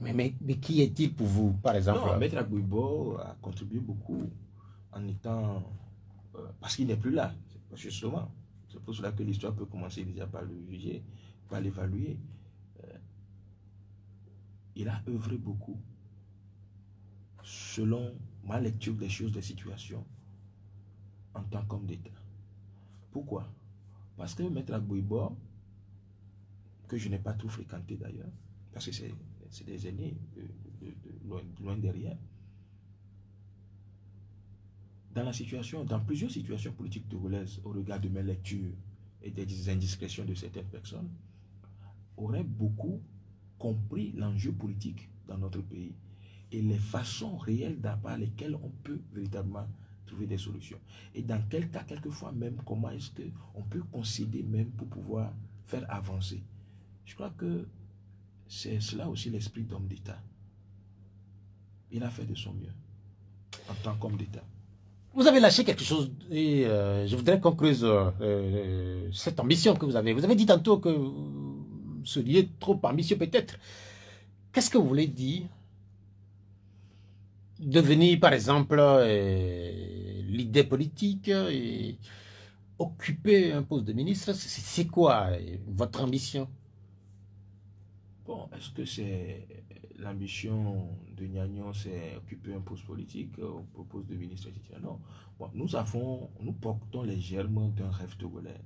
Mais qui est-il pour vous, par exemple? Non, Maître Bouibo a contribué beaucoup en étant... parce qu'il n'est plus là, justement. C'est pour cela que l'histoire peut commencer déjà par le juger, par l'évaluer. il a œuvré beaucoup selon ma lecture des choses, des situations, en tant qu'homme d'État. Pourquoi? Parce que Maître Agboibo, que je n'ai pas trop fréquenté d'ailleurs, parce que c'est des aînés, loin derrière, dans plusieurs situations politiques togolaises, au regard de mes lectures et des indiscrétions de certaines personnes, aurait beaucoup compris l'enjeu politique dans notre pays et les façons réelles par lesquelles on peut véritablement trouver des solutions. Et dans quel cas, quelquefois même, comment est-ce qu'on peut concéder même pour pouvoir faire avancer. Je crois que c'est cela aussi l'esprit d'homme d'État. Il a fait de son mieux en tant qu'homme d'État. Vous avez lâché quelque chose et je voudrais qu'on creuse cette ambition que vous avez. Vous avez dit tantôt que vous seriez trop ambitieux peut-être. Qu'est-ce que vous voulez dire? Devenir par exemple leader politique et occuper un poste de ministre, c'est quoi votre ambition? Bon, est-ce que c'est l'ambition de Gnagnon, c'est occuper un poste politique au poste de ministre, etc. Non. Bon, nous portons les germes d'un rêve togolais.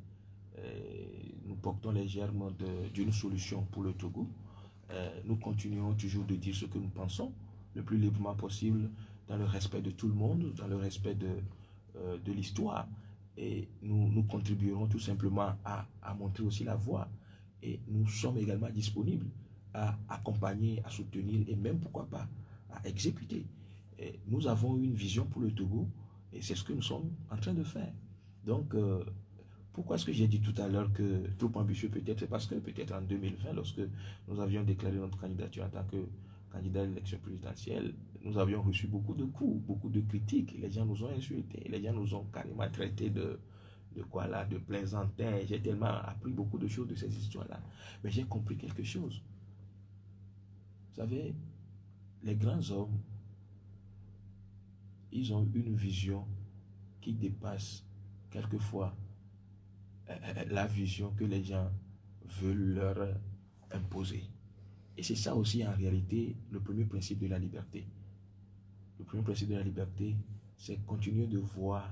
Nous portons les germes d'une solution pour le Togo. Nous continuons toujours de dire ce que nous pensons le plus librement possible, dans le respect de tout le monde, dans le respect de l'histoire. Et nous contribuerons tout simplement à montrer aussi la voie. Et nous sommes également disponibles à accompagner, à soutenir et même, pourquoi pas, à exécuter. Et nous avons une vision pour le Togo et c'est ce que nous sommes en train de faire. Donc, pourquoi est-ce que j'ai dit tout à l'heure que trop ambitieux peut-être? C'est parce que peut-être en 2020, lorsque nous avions déclaré notre candidature en tant que candidat à l'élection présidentielle, nous avions reçu beaucoup de coups, beaucoup de critiques. Les gens nous ont insultés, les gens nous ont carrément traités de quoi là, de plaisantins. J'ai tellement appris beaucoup de choses de ces histoires-là. Mais j'ai compris quelque chose. Vous savez, les grands hommes, ils ont une vision qui dépasse quelquefois la vision que les gens veulent leur imposer. Et c'est ça aussi en réalité le premier principe de la liberté. Le premier principe de la liberté, c'est continuer de voir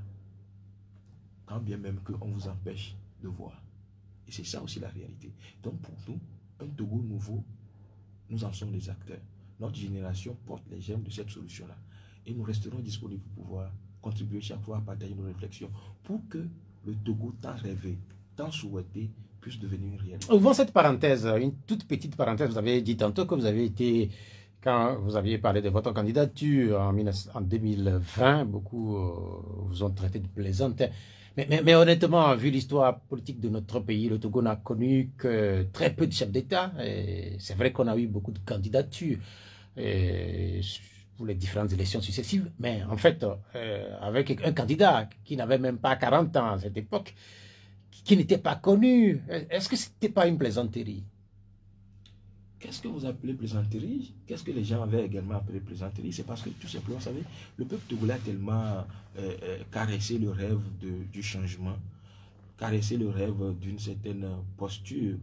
quand bien même qu'on vous empêche de voir. Et c'est ça aussi la réalité. Donc pour nous, un Togo nouveau, nous en sommes les acteurs. Notre génération porte les germes de cette solution-là. Et nous resterons disponibles pour pouvoir contribuer chaque fois à partager nos réflexions pour que le Togo tant rêvé, tant souhaité, puisse devenir une réalité. Ouvrons cette parenthèse, une toute petite parenthèse. Vous avez dit tantôt que vous avez été, quand vous aviez parlé de votre candidature en 2020, beaucoup vous ont traité de plaisantin. Mais honnêtement, vu l'histoire politique de notre pays, le Togo n'a connu que très peu de chefs d'État. C'est vrai qu'on a eu beaucoup de candidatures pour les différentes élections successives. Mais en fait, avec un candidat qui n'avait même pas 40 ans à cette époque, qui n'était pas connu, est-ce que ce n'était pas une plaisanterie? Qu'est-ce que vous appelez plaisanterie? Qu'est-ce que les gens avaient également appelé plaisanterie? C'est parce que tout simplement, vous savez, le peuple togolais a tellement caressé le rêve du changement, caressé le rêve d'une certaine posture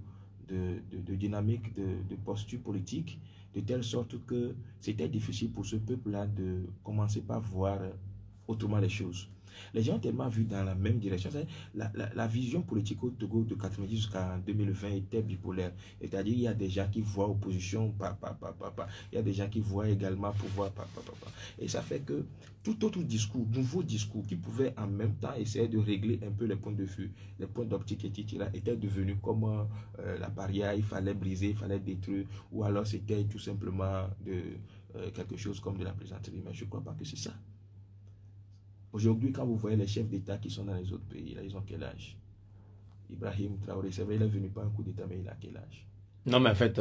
de dynamique, de posture politique, de telle sorte que c'était difficile pour ce peuple-là de commencer par voir autrement les choses. Les gens ont tellement vu dans la même direction. La vision politique au Togo de 90 jusqu'à 2020 était bipolaire. C'est-à-dire il y a des gens qui voient opposition, il y a des gens qui voient également pouvoir, Et ça fait que tout autre discours, nouveau discours, qui pouvait en même temps essayer de régler un peu les points de vue, les points d'optique, etc., était devenu comme la barrière, il fallait briser, il fallait détruire, ou alors c'était tout simplement quelque chose comme de la plaisanterie. Mais je ne crois pas que c'est ça. Aujourd'hui, quand vous voyez les chefs d'État qui sont dans les autres pays, là, ils ont quel âge? Ibrahim Traoré, c'est vrai, il est venu pas un coup d'État, mais il a quel âge? Non, mais en fait,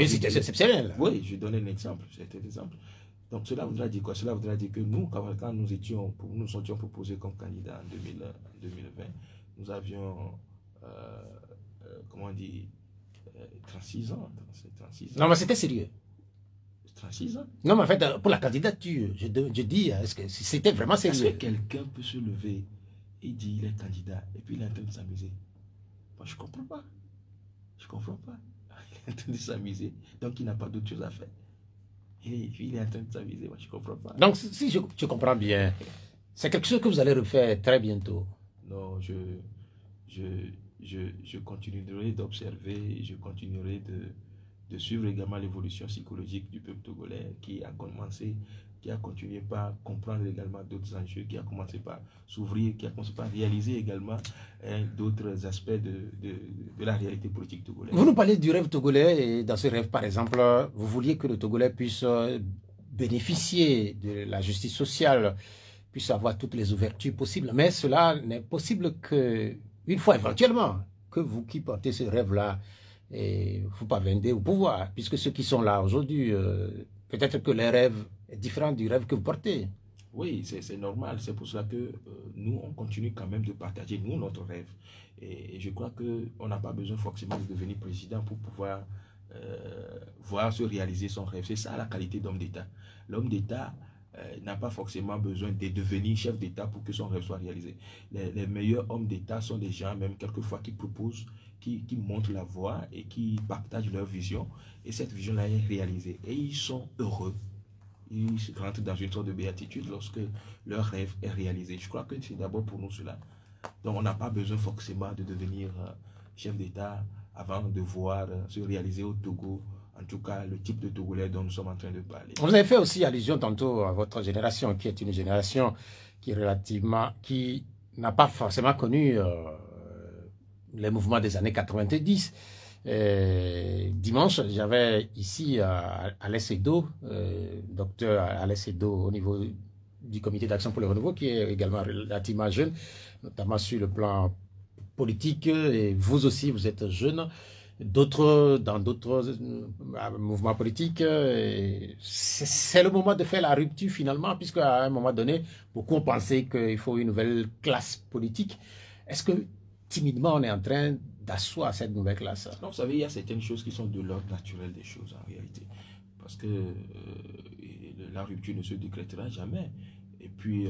c'est exceptionnel. Oui, je donne un exemple, c'est un exemple. Donc cela voudra dire quoi? Cela voudra dire que nous, quand nous étions proposés comme candidats en 2020, nous avions, comment on dit, 36 ans. 36 ans. Non, mais c'était sérieux. 36 ans. Non, mais en fait, pour la candidature, je dis, est-ce que c'était vraiment sérieux? Est-ce que quelqu'un peut se lever et dire il est candidat et puis il est en train de s'amuser? Moi, je ne comprends pas. Je ne comprends pas. Il est en train de s'amuser, donc il n'a pas d'autre chose à faire. Il est en train de s'aviser, moi je ne comprends pas. Donc, si je comprends bien, c'est quelque chose que vous allez refaire très bientôt. Non, je continuerai d'observer, je continuerai de suivre également l'évolution psychologique du peuple togolais qui a commencé, qui a continué par comprendre également d'autres enjeux, qui a commencé par s'ouvrir, qui a commencé par réaliser également d'autres aspects de la réalité politique togolaise. Vous nous parlez du rêve togolais et dans ce rêve, par exemple, vous vouliez que le Togolais puisse bénéficier de la justice sociale, puisse avoir toutes les ouvertures possibles. Mais cela n'est possible qu'une fois éventuellement que vous qui portez ce rêve-là, et vous parvenez au pouvoir, puisque ceux qui sont là aujourd'hui, peut-être que les rêves est différent du rêve que vous portez. Oui, c'est normal. C'est pour cela que nous, on continue quand même de partager, nous, notre rêve. Et je crois qu'on n'a pas besoin forcément de devenir président pour pouvoir voir se réaliser son rêve. C'est ça la qualité d'homme d'État. L'homme d'État n'a pas forcément besoin de devenir chef d'État pour que son rêve soit réalisé. Les meilleurs hommes d'État sont des gens, même quelquefois, qui proposent, qui montrent la voie et qui partagent leur vision. Et cette vision-là est réalisée. Et ils sont heureux. Ils rentrent dans une sorte de béatitude lorsque leur rêve est réalisé. Je crois que c'est d'abord pour nous cela. Donc on n'a pas besoin forcément de devenir chef d'État avant de voir se réaliser au Togo, en tout cas le type de Togolais dont nous sommes en train de parler. Vous avez fait aussi allusion tantôt à votre génération, qui est une génération qui n'a pas forcément connu les mouvements des années 90. Dimanche, j'avais ici Alès Edo, docteur Alès Edo au niveau du comité d'action pour le renouveau, qui est également relativement jeune, notamment sur le plan politique, et vous aussi, vous êtes jeune. D'autres, dans d'autres mouvements politiques, c'est le moment de faire la rupture finalement, puisque à un moment donné, beaucoup ont pensé qu'il faut une nouvelle classe politique. Est-ce que timidement on est en train d'asseoir cette nouvelle classe? Non, vous savez, il y a certaines choses qui sont de l'ordre naturel des choses en réalité. Parce que la rupture ne se décrétera jamais. Et puis,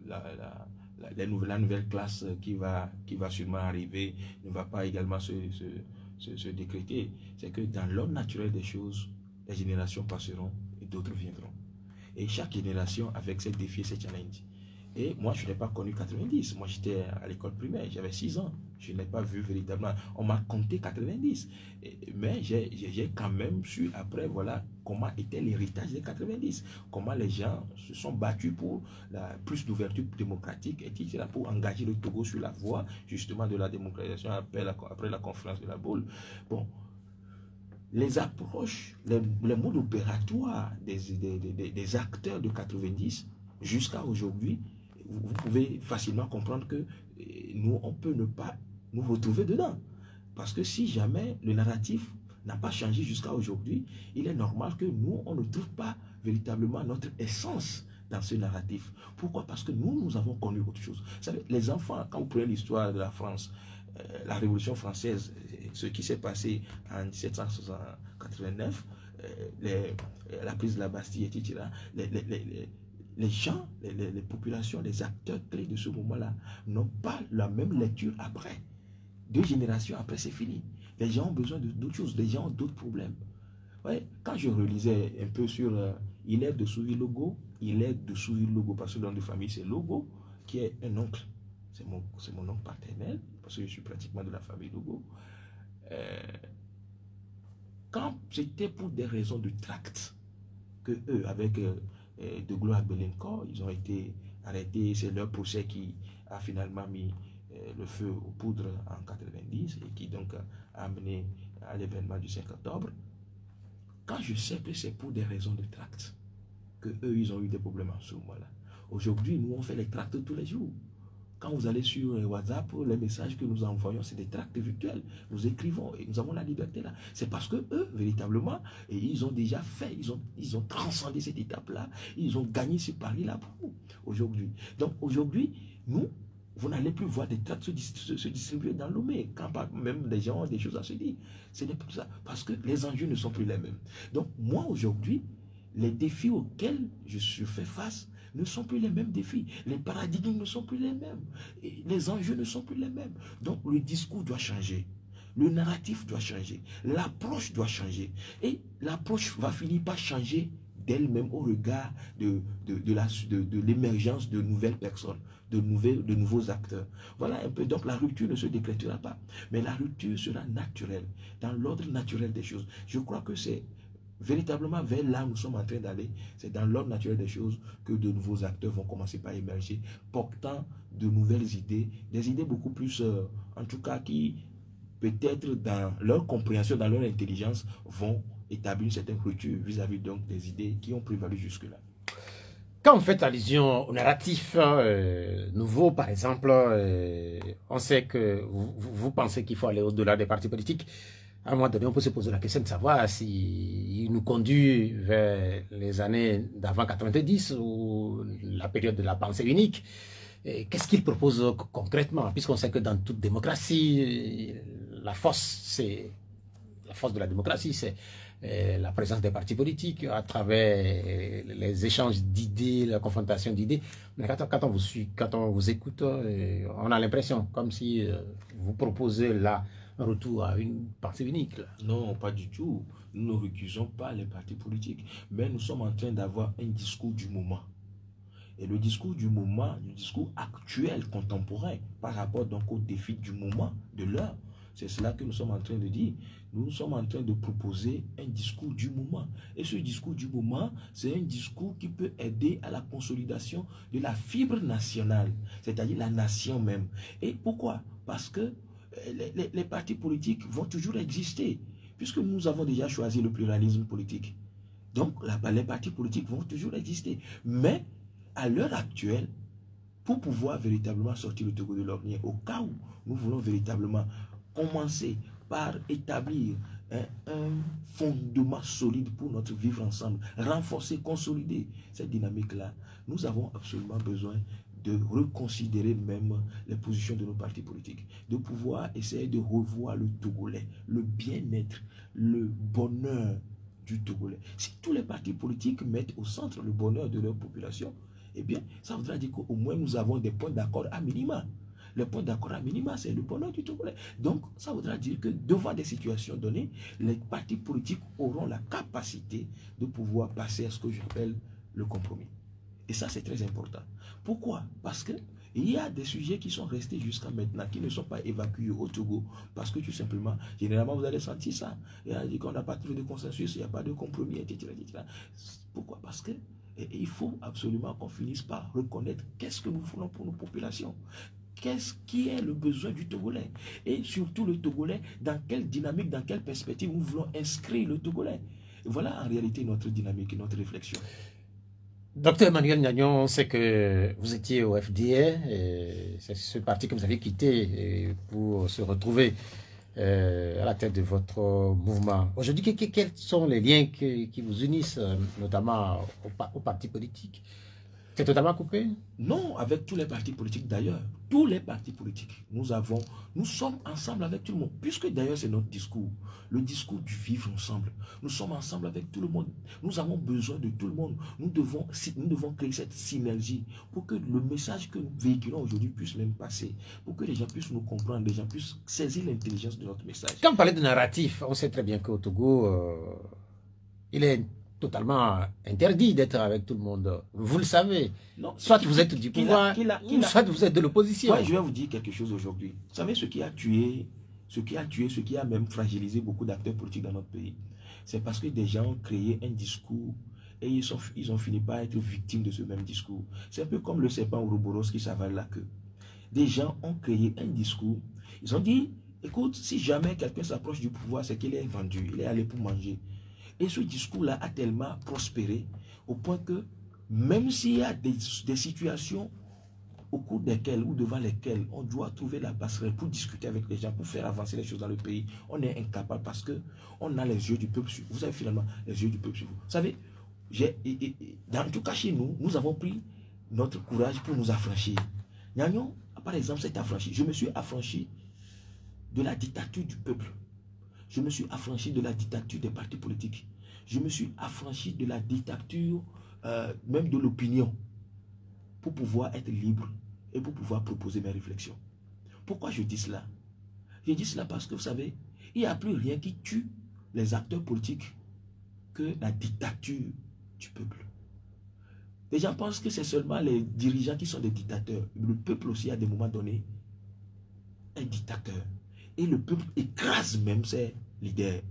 la nouvelle classe qui va sûrement arriver ne va pas également se décréter. C'est que dans l'ordre naturel des choses, les générations passeront et d'autres viendront. Et chaque génération avec ses défis et ses challenges. Et moi, je n'ai pas connu 90. Moi, j'étais à l'école primaire, j'avais 6 ans. Je n'ai pas vu véritablement. On m'a compté 90. Mais j'ai quand même su après, voilà, comment était l'héritage des 90. Comment les gens se sont battus pour plus d'ouverture démocratique, etc., pour engager le Togo sur la voie, justement, de la démocratisation après la conférence de la Baule. Bon. Les approches, les modes opératoires des acteurs de 90 jusqu'à aujourd'hui, vous pouvez facilement comprendre que nous, on peut ne pas nous retrouver dedans. Parce que si jamais le narratif n'a pas changé jusqu'à aujourd'hui, il est normal que nous, on ne trouve pas véritablement notre essence dans ce narratif. Pourquoi? Parce que nous avons connu autre chose. Vous savez, les enfants, quand vous prenez l'histoire de la France, la Révolution française, ce qui s'est passé en 1789, la prise de la Bastille, etc., les gens, les populations, les acteurs clés de ce moment-là n'ont pas la même lecture après. 2 générations après, c'est fini. Les gens ont besoin d'autres choses, les gens ont d'autres problèmes. Ouais, quand je relisais un peu sur Hilaire de Souris-Logo, parce que le nom de famille c'est Logo, qui est un oncle, c'est mon oncle paternel, parce que je suis pratiquement de la famille Logo. Quand c'était pour des raisons de tract, que eux, avec de Gaulle à Belencourt, ils ont été arrêtés. C'est leur procès qui a finalement mis le feu aux poudres en 90 et qui donc a amené à l'événement du 5 octobre. Quand je sais que c'est pour des raisons de tract que eux, ils ont eu des problèmes en ce moment-là. Aujourd'hui, nous, on fait les tracts tous les jours. Quand vous allez sur WhatsApp, les messages que nous envoyons, c'est des tracts virtuels. Nous écrivons et nous avons la liberté là. C'est parce que eux, véritablement, et ils ont déjà fait, ils ont transcendé cette étape-là. Ils ont gagné ce pari-là aujourd'hui. Donc aujourd'hui, nous, vous n'allez plus voir des tracts se distribuer dans l'OME, quand même des gens ont des choses à se dire. Ce n'est plus ça. Parce que les enjeux ne sont plus les mêmes. Donc moi, aujourd'hui, les défis auxquels je fais face ne sont plus les mêmes défis. Les paradigmes ne sont plus les mêmes. Et les enjeux ne sont plus les mêmes. Donc le discours doit changer. Le narratif doit changer. L'approche doit changer. Et l'approche va finir par changer d'elle-même au regard de l'émergence de nouvelles personnes, de nouveaux acteurs. Voilà un peu, donc la rupture ne se décrétera pas, mais la rupture sera naturelle, dans l'ordre naturel des choses. Je crois que c'est véritablement vers là où nous sommes en train d'aller, c'est dans l'ordre naturel des choses que de nouveaux acteurs vont commencer par émerger, portant de nouvelles idées, des idées beaucoup plus, en tout cas, qui peut-être dans leur compréhension, dans leur intelligence, vont établir une certaine rupture vis-à-vis donc des idées qui ont prévalu jusque-là. Quand vous faites allusion au narratif nouveau, par exemple, on sait que vous pensez qu'il faut aller au-delà des partis politiques. À un moment donné, on peut se poser la question de savoir s'il nous conduit vers les années d'avant 90 ou la période de la pensée unique. Qu'est-ce qu'il propose concrètement? Puisqu'on sait que dans toute démocratie, la force de la démocratie, c'est la présence des partis politiques à travers les échanges d'idées, la confrontation d'idées. Mais quand on vous suit, quand on vous écoute, on a l'impression comme si vous proposez là un retour à une partie unique. Là. Non, pas du tout. Nous ne recusons pas les partis politiques, mais nous sommes en train d'avoir un discours du moment. Et le discours du moment, le discours actuel, contemporain, par rapport donc au défi du moment, de l'heure, c'est cela que nous sommes en train de dire. Nous sommes en train de proposer un discours du moment. Et ce discours du moment, c'est un discours qui peut aider à la consolidation de la fibre nationale, c'est-à-dire la nation même. Et pourquoi? Parce que les partis politiques vont toujours exister, puisque nous avons déjà choisi le pluralisme politique. Donc, les partis politiques vont toujours exister. Mais, à l'heure actuelle, pour pouvoir véritablement sortir le Togo de l'ornière, au cas où nous voulons véritablement commencer par établir un fondement solide pour notre vivre ensemble, renforcer, consolider cette dynamique-là, nous avons absolument besoin de reconsidérer même les positions de nos partis politiques, de pouvoir essayer de revoir le Togolais, le bien-être, le bonheur du Togolais. Si tous les partis politiques mettent au centre le bonheur de leur population, eh bien, ça voudra dire qu'au moins nous avons des points d'accord à minima. Le point d'accord à minima, c'est le bonheur du Togolais. Donc, ça voudra dire que devant des situations données, les partis politiques auront la capacité de pouvoir passer à ce que j'appelle le compromis. Et ça, c'est très important. Pourquoi? Parce que il y a des sujets qui sont restés jusqu'à maintenant, qui ne sont pas évacués au Togo. Parce que tout simplement, généralement, vous allez sentir ça. Il y a dit qu'on n'a pas trouvé de consensus, il n'y a pas de compromis, etc. etc. Pourquoi? Parce que il faut absolument qu'on finisse par reconnaître qu'est-ce que nous voulons pour nos populations. Qu'est-ce qui est le besoin du Togolais? Et surtout le Togolais, dans quelle dynamique, dans quelle perspective nous voulons inscrire le Togolais? Voilà en réalité notre dynamique et notre réflexion. Docteur Emmanuel Gnagnon, on sait que vous étiez au FDA, c'est ce parti que vous avez quitté pour se retrouver à la tête de votre mouvement. Aujourd'hui, quels sont les liens qui vous unissent, notamment au parti politique? C'est totalement coupé? Non, avec tous les partis politiques d'ailleurs. Tous les partis politiques. Nous sommes ensemble avec tout le monde. Puisque d'ailleurs c'est notre discours. Le discours du vivre ensemble. Nous sommes ensemble avec tout le monde. Nous avons besoin de tout le monde. Nous devons créer cette synergie pour que le message que nous véhiculons aujourd'hui puisse même passer. Pour que les gens puissent nous comprendre, les gens puissent saisir l'intelligence de notre message. Quand on parlait de narratif, on sait très bien qu'au Togo, il est totalement interdit d'être avec tout le monde. Vous le savez. Non, soit vous êtes du pouvoir, soit vous êtes de l'opposition. Moi, je vais vous dire quelque chose aujourd'hui. Vous savez ce qui a tué, ce qui a même fragilisé beaucoup d'acteurs politiques dans notre pays, c'est parce que des gens ont créé un discours et ils ont fini par être victimes de ce même discours. C'est un peu comme le serpent Ouroboros qui s'avale la queue. Des gens ont créé un discours. Ils ont dit, écoute, si jamais quelqu'un s'approche du pouvoir, c'est qu'il est vendu, il est allé pour manger. Et ce discours-là a tellement prospéré au point que même s'il y a des situations au cours desquelles ou devant lesquelles on doit trouver la passerelle pour discuter avec les gens, pour faire avancer les choses dans le pays, on est incapable parce qu'on a les yeux du peuple sur vous. Vous avez finalement les yeux du peuple sur vous. Vous savez, en tout cas chez nous, nous avons pris notre courage pour nous affranchir. Gnagnon, par exemple, s'est affranchi. Je me suis affranchi de la dictature du peuple. Je me suis affranchi de la dictature des partis politiques. Je me suis affranchi de la dictature même de l'opinion pour pouvoir être libre et pour pouvoir proposer mes réflexions. Pourquoi je dis cela? Je dis cela parce que vous savez, il n'y a plus rien qui tue les acteurs politiques que la dictature du peuple. Les gens pensent que c'est seulement les dirigeants qui sont des dictateurs. Le peuple aussi, à des moments donnés, est dictateur. Et le peuple écrase même ses leaders.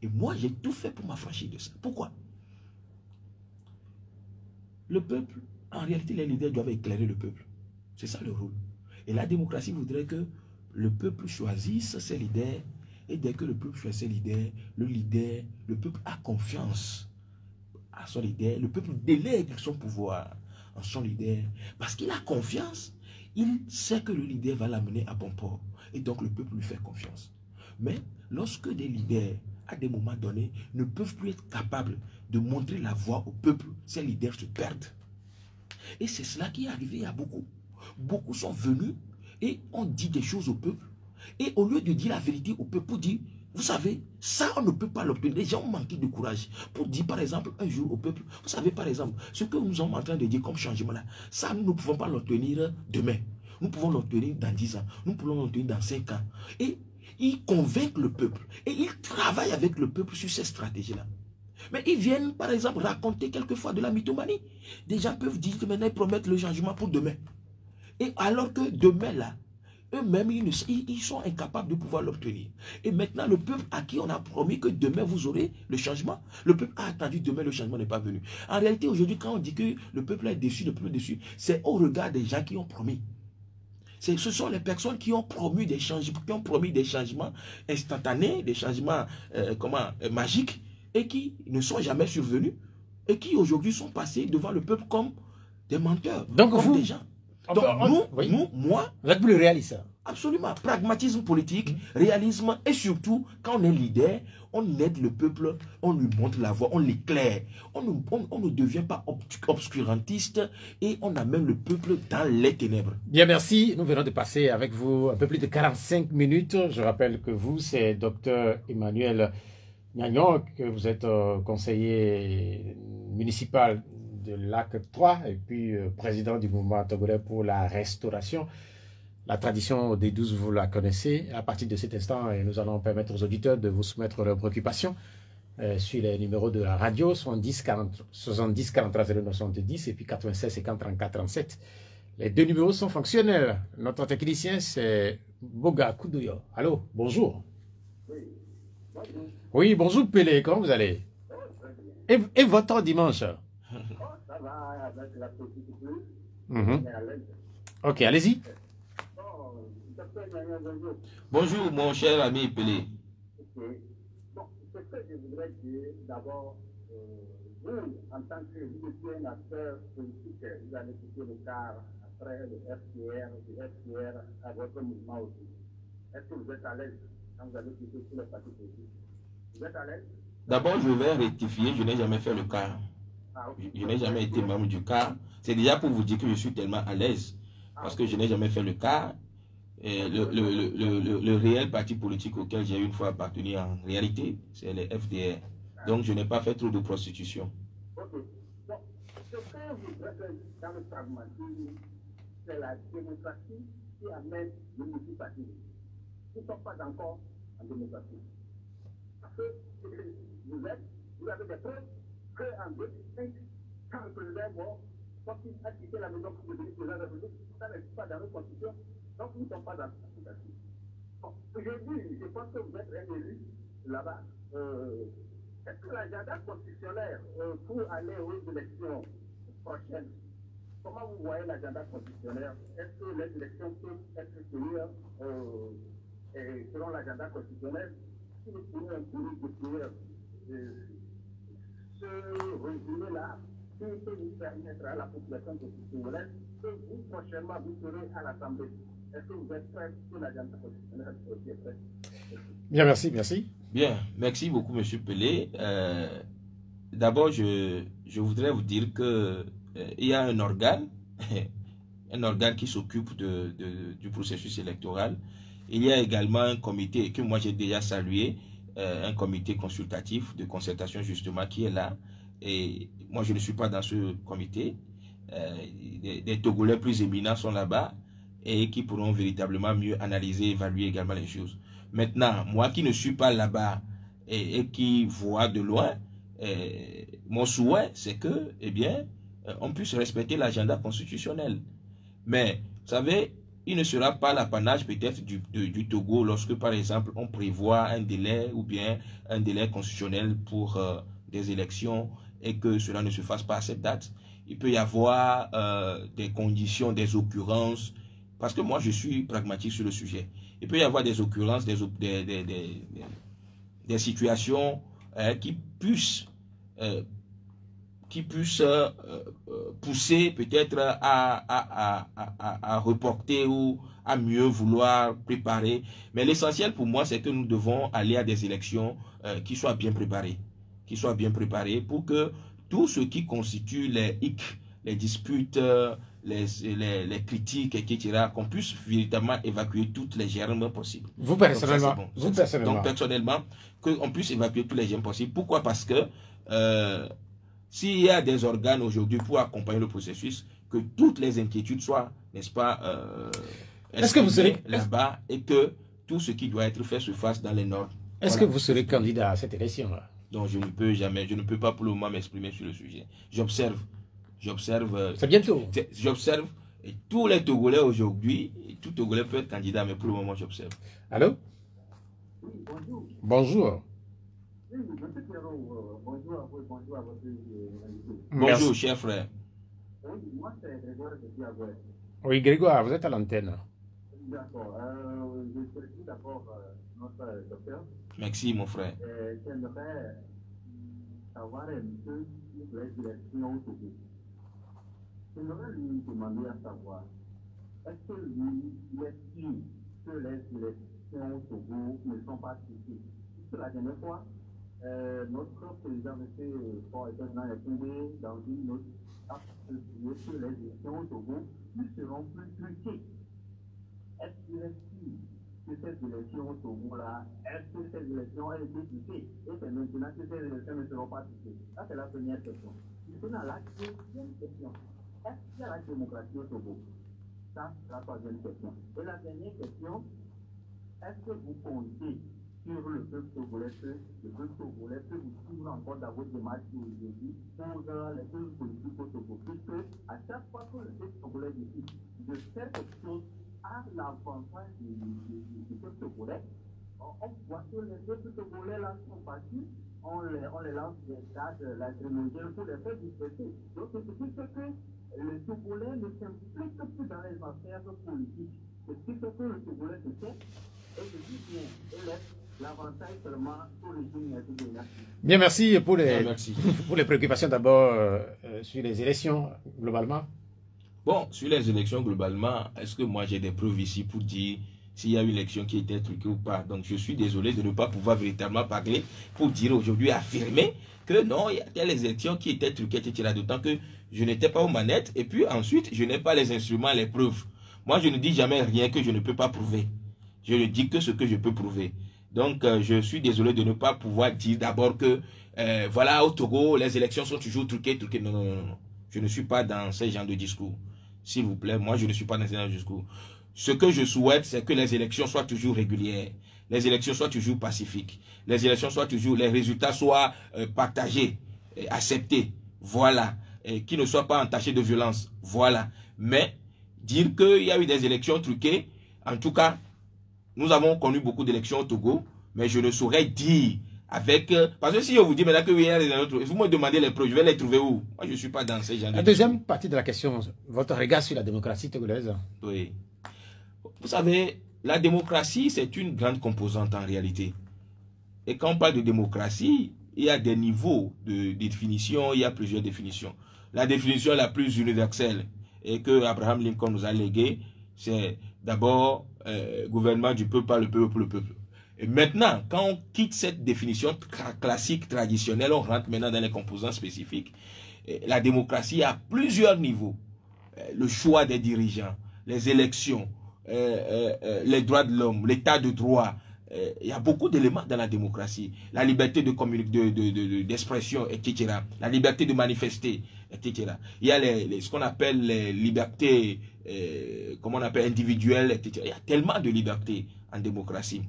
Et moi, j'ai tout fait pour m'affranchir de ça. Pourquoi? Le peuple, en réalité, les leaders doivent éclairer le peuple. C'est ça le rôle. Et la démocratie voudrait que le peuple choisisse ses leaders. Et dès que le peuple choisit ses leaders, le peuple a confiance à son leader. Le peuple délègue son pouvoir en son leader. Parce qu'il a confiance, il sait que le leader va l'amener à bon port. Et donc le peuple lui fait confiance. Mais lorsque des leaders, à des moments donnés, ne peuvent plus être capables de montrer la voie au peuple, ces leaders se perdent. Et c'est cela qui est arrivé à beaucoup. Beaucoup sont venus et ont dit des choses au peuple. Et au lieu de dire la vérité au peuple, pour dire, vous savez, ça on ne peut pas l'obtenir. Les gens ont manqué de courage. Pour dire par exemple un jour au peuple, vous savez par exemple, ce que nous sommes en train de dire comme changement là, ça nous ne pouvons pas l'obtenir demain. Nous pouvons l'obtenir dans 10 ans. Nous pouvons l'obtenir dans 5 ans. Et ils convainquent le peuple. Et ils travaillent avec le peuple sur ces stratégies-là. Mais ils viennent, par exemple, raconter quelquefois de la mythomanie. Des gens peuvent dire que maintenant ils promettent le changement pour demain. Et alors que demain, là, eux-mêmes, ils sont incapables de pouvoir l'obtenir. Et maintenant, le peuple à qui on a promis que demain vous aurez le changement, le peuple a attendu demain, le changement n'est pas venu. En réalité, aujourd'hui, quand on dit que le peuple est déçu, le peuple est déçu, c'est au regard des gens qui ont promis. Ce sont les personnes qui ont promis des changements, instantanés, des changements magiques, et qui ne sont jamais survenus, et qui aujourd'hui sont passés devant le peuple comme des menteurs, donc comme vous, des gens. Donc moi, vous êtes plus réaliste. absolument, pragmatisme politique, réalisme, et surtout, quand on est leader, on aide le peuple, on lui montre la voie, on l'éclaire. On ne devient pas obscurantiste et on amène le peuple dans les ténèbres. Bien, merci. Nous venons de passer avec vous un peu plus de 45 minutes. Je rappelle que vous, c'est Dr Emmanuel Gnagnon, que vous êtes conseiller municipal de Lac 3 et puis président du mouvement togolais pour la restauration. La tradition des 12, vous la connaissez. À partir de cet instant, nous allons permettre aux auditeurs de vous soumettre leurs préoccupations sur les numéros de la radio 70 43 09 70 et puis 96 50 34 37. Les deux numéros sont fonctionnels. Notre technicien, c'est Boga Koudouyo. Allô, bonjour. Oui, bonjour Pelé, comment vous allez? Et votre dimanche? Ça va avec la petite pluie. Ok, allez-y. Bonjour mon cher ami Pelé. Bon, ce que je voudrais dire d'abord, vous, en tant que vous étiez un acteur politique, vous avez quitté le car après le FPR à votre mouvement aussi. Est-ce que vous êtes à l'aise quand vous avez quitté tous les partis politiques? Vous êtes à l'aise? D'abord, je vais rectifier, je n'ai jamais fait le car. Je n'ai jamais été membre du car. C'est déjà pour vous dire que je suis tellement à l'aise. Parce que je n'ai jamais fait le car. Et le réel parti politique auquel j'ai une fois appartenu en réalité, c'est le FDR. Donc je n'ai pas fait trop de prostitution. Ok. Bon, ce que vous voudrez faire dans le pragmatisme, c'est la démocratie qui amène le multipartisme. Nous ne sommes pas encore en démocratie. Parce que vous avez des preuves qu'en 2005, quand le président est mort, quand il a quitté la maison pour devenir président de la République, ça n'est pas dans notre constitution. Donc nous ne sommes pas dans la démocratie. Bon, aujourd'hui, je pense que vous êtes un élu là-bas. Est-ce que l'agenda constitutionnel pour aller aux élections prochaines, comment vous voyez l'agenda constitutionnel? Est-ce que les élections peuvent être tenues selon l'agenda constitutionnel? Si vous pouvez un peu décrire ce résumé-là, qui peut vous permettre à la population constitutionnelle que vous, prochainement, vous serez à l'Assemblée. Est-ce que vous êtes prêt pour l'agenda constitutionnel aussi est prêt? Bien, merci, merci. Bien, merci beaucoup, M. Pelé. D'abord, je voudrais vous dire que il y a un organe qui s'occupe du processus électoral. Il y a également un comité que moi j'ai déjà salué, un comité consultatif de concertation justement qui est là. Et moi je ne suis pas dans ce comité. Des Togolais plus éminents sont là-bas et qui pourront véritablement mieux analyser, évaluer également les choses. Maintenant, moi qui ne suis pas là-bas et qui vois de loin, mon souhait, c'est que, eh bien, on puisse respecter l'agenda constitutionnel. Mais, vous savez, il ne sera pas l'apanage peut-être du Togo lorsque, par exemple, on prévoit un délai ou bien un délai constitutionnel pour des élections et que cela ne se fasse pas à cette date. Il peut y avoir des conditions, des occurrences, parce que moi, je suis pragmatique sur le sujet. Il peut y avoir des occurrences, des situations qui puissent pousser peut-être à reporter ou à mieux vouloir préparer. Mais l'essentiel pour moi, c'est que nous devons aller à des élections qui soient bien préparées. Pour que tout ce qui constitue les hic, les disputes, les critiques, etc., qu'on puisse véritablement évacuer toutes les germes possibles. Vous personnellement, Donc personnellement, qu'on puisse évacuer tous les germes possibles. Pourquoi? Parce que s'il y a des organes aujourd'hui pour accompagner le processus, que toutes les inquiétudes soient, n'est-ce pas, est-ce que vous serez là-bas et que tout ce qui doit être fait se fasse dans les normes. Est-ce que vous serez candidat à cette élection-là? Donc je ne peux pas pour le moment m'exprimer sur le sujet. J'observe. C'est bientôt. J'observe. Et tous les Togolais aujourd'hui, tout Togolais peut être candidat, mais pour le moment j'observe. Allô? Oui, bonjour. Bonjour. Oui, monsieur Pierrot, bonjour à vous et bonjour à votre invité. Bonjour, cher frère. Oui, moi c'est Grégoire de Diabouet. Oui, Grégoire, vous êtes à l'antenne. D'accord. Je félicite d'abord notre docteur. Merci, mon frère. J'aimerais savoir un peu sur les élections au Togo. J'aimerais lui demander à savoir, est-ce que lui, il est sûr que les élections au Togo ne sont pas truquées? Puisque la dernière fois, notre président, M. Paul Etengan, est tombé dans une note à dire que les élections au Togo ne seront plus truquées. Est-ce qu'il est sûr que ces élections au Togo-là, est-ce que ces élections ont été truquées? Et c'est maintenant que ces élections ne seront pas truquées. Ça, c'est la première question. Maintenant, la deuxième question, est-ce qu'il y a la démocratie au Togo? Ça, c'est la troisième question. Et la dernière question, est-ce que vous comptez sur le peuple togolais, que le peuple togolais peut vous suivre encore dans votre démarche aujourd'hui pour les choses politiques au Togo? Puisque à chaque fois que le peuple togolais décide de faire quelque chose à l'avantage du peuple togolais, on voit que les peuples togolais là sont partis, on les lance des stades lacrymogènes pour les faire disperser. Donc c'est ce qui fait que le Togolais ne s'implique plus dans les affaires politiques. C'est ce qui fait que le Togolais se tait et se dit bien, et laisse l'avantage seulement au régime nigérien. Bien, merci pour les, Merci. pour les préoccupations d'abord sur les élections globalement. Bon, sur les élections globalement, est-ce que moi j'ai des preuves ici pour dire s'il y a une élection qui était truquée ou pas? Donc je suis désolé de ne pas pouvoir véritablement parler pour dire aujourd'hui, affirmer que non, il y a telle élection qui était truquée, etc. D'autant que je n'étais pas aux manettes et puis ensuite je n'ai pas les instruments, les preuves. Moi je ne dis jamais rien que je ne peux pas prouver. Je ne dis que ce que je peux prouver. Donc je suis désolé de ne pas pouvoir dire d'abord que voilà, au Togo les élections sont toujours truquées. Non, non, non, non. Je ne suis pas dans ce genre de discours. S'il vous plaît, moi je ne suis pas dans ce genre de discours. Ce que je souhaite, c'est que les élections soient toujours régulières, les élections soient toujours pacifiques, les élections soient toujours, les résultats soient partagés, acceptés, voilà, qu'ils ne soient pas entachés de violence, voilà. Mais dire qu'il y a eu des élections truquées, en tout cas, nous avons connu beaucoup d'élections au Togo, mais je ne saurais dire avec... parce que si je vous dis maintenant que oui, il y a des autres, vous me demandez les preuves, je vais les trouver où? Moi, je ne suis pas dans ces gens de... La deuxième partie de la question, votre regard sur la démocratie togolaise. Oui. Vous savez, la démocratie, c'est une grande composante en réalité. Et quand on parle de démocratie, il y a des niveaux de définition, il y a plusieurs définitions. La définition la plus universelle et que Abraham Lincoln nous a léguée, c'est d'abord gouvernement du peuple par le peuple pour le peuple. Et maintenant, quand on quitte cette définition classique, traditionnelle, on rentre maintenant dans les composants spécifiques. La démocratie a plusieurs niveaux. Le choix des dirigeants, les élections, les droits de l'homme, l'état de droit. Il y a beaucoup d'éléments dans la démocratie. La liberté d'expression, etc. La liberté de manifester, etc. Il y a ce qu'on appelle les libertés comment on appelle, individuelles, etc. Il y a tellement de libertés en démocratie.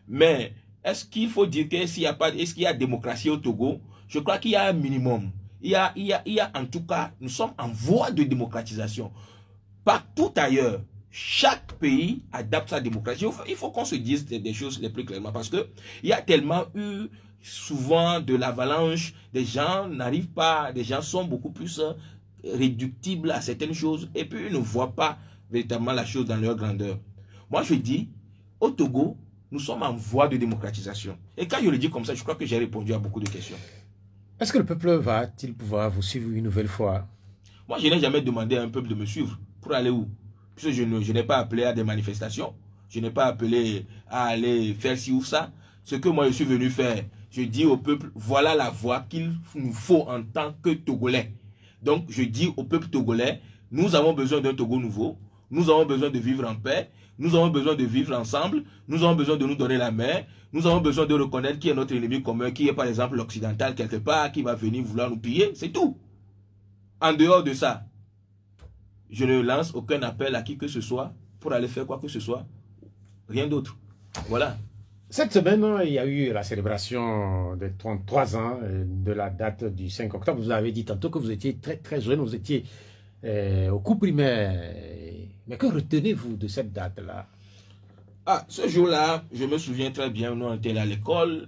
Mais est-ce qu'il faut dire que est-ce qu'il y a démocratie au Togo? je crois qu'il y a un minimum. Il y a en tout cas, nous sommes en voie de démocratisation. Partout ailleurs, chaque pays adapte sa démocratie. Il faut qu'on se dise des choses les plus clairement parce que il y a tellement eu souvent de l'avalanche, des gens n'arrivent pas, des gens sont beaucoup plus réductibles à certaines choses et puis ils ne voient pas véritablement la chose dans leur grandeur. Moi je dis, au Togo, nous sommes en voie de démocratisation. Et quand je le dis comme ça, je crois que j'ai répondu à beaucoup de questions. Est-ce que le peuple va-t-il pouvoir vous suivre une nouvelle fois? Moi, je n'ai jamais demandé à un peuple de me suivre. Pour aller où? Puisque je n'ai pas appelé à des manifestations. Je n'ai pas appelé à aller faire ci ou ça. Ce que moi, je suis venu faire, je dis au peuple, voilà la voie qu'il nous faut en tant que Togolais. Donc, je dis au peuple togolais, nous avons besoin d'un Togo nouveau. Nous avons besoin de vivre en paix. Nous avons besoin de vivre ensemble. Nous avons besoin de nous donner la main. Nous avons besoin de reconnaître qui est notre ennemi commun, qui est par exemple l'occidental quelque part, qui va venir vouloir nous piller. C'est tout. En dehors de ça, je ne lance aucun appel à qui que ce soit pour aller faire quoi que ce soit. Rien d'autre. Voilà. Cette semaine, il y a eu la célébration des 33 ans de la date du 5 octobre. Vous avez dit tantôt que vous étiez très très jeune, vous étiez au cours primaire. Mais que retenez-vous de cette date-là? Ah, ce jour-là, je me souviens très bien, nous on était à l'école.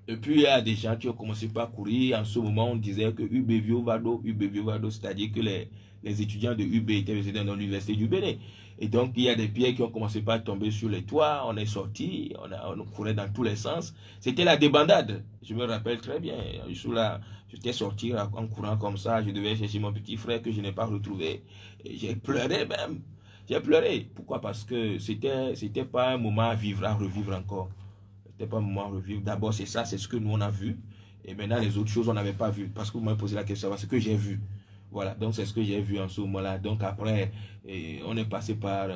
Et puis il y a des gens qui ont commencé par courir. En ce moment, on disait que UB Vado, c'est-à-dire que les étudiants de UB étaient résidents dans l'université du Bénin. Et donc, il y a des pierres qui ont commencé par tomber sur les toits. On est sortis, on courait dans tous les sens. C'était la débandade. Je me rappelle très bien. J'étais sorti en courant comme ça. Je devais chercher mon petit frère que je n'ai pas retrouvé. J'ai pleuré même. J'ai pleuré. Pourquoi? Parce que c'était pas un moment à vivre, à revivre encore. C'était pas un moment à revivre. D'abord, c'est ça, c'est ce que nous on a vu. Et maintenant, les autres choses, on n'avait pas vu. Parce que vous m'avez posé la question, c'est ce que j'ai vu. Voilà, donc c'est ce que j'ai vu en ce moment-là. Donc après, on est passé par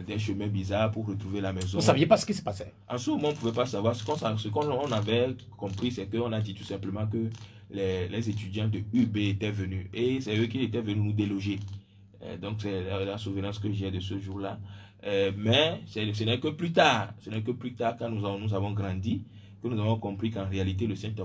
des chemins bizarres pour retrouver la maison. Vous ne saviez pas ce qui se passait? En ce moment, on ne pouvait pas savoir. Ce qu'on avait compris, c'est qu'on a dit tout simplement que les étudiants de UB étaient venus. Et c'est eux qui étaient venus nous déloger. Donc c'est la souvenance que j'ai de ce jour-là. Mais ce n'est que plus tard. Ce n'est que plus tard, quand nous avons grandi, que nous avons compris qu'en réalité, le 5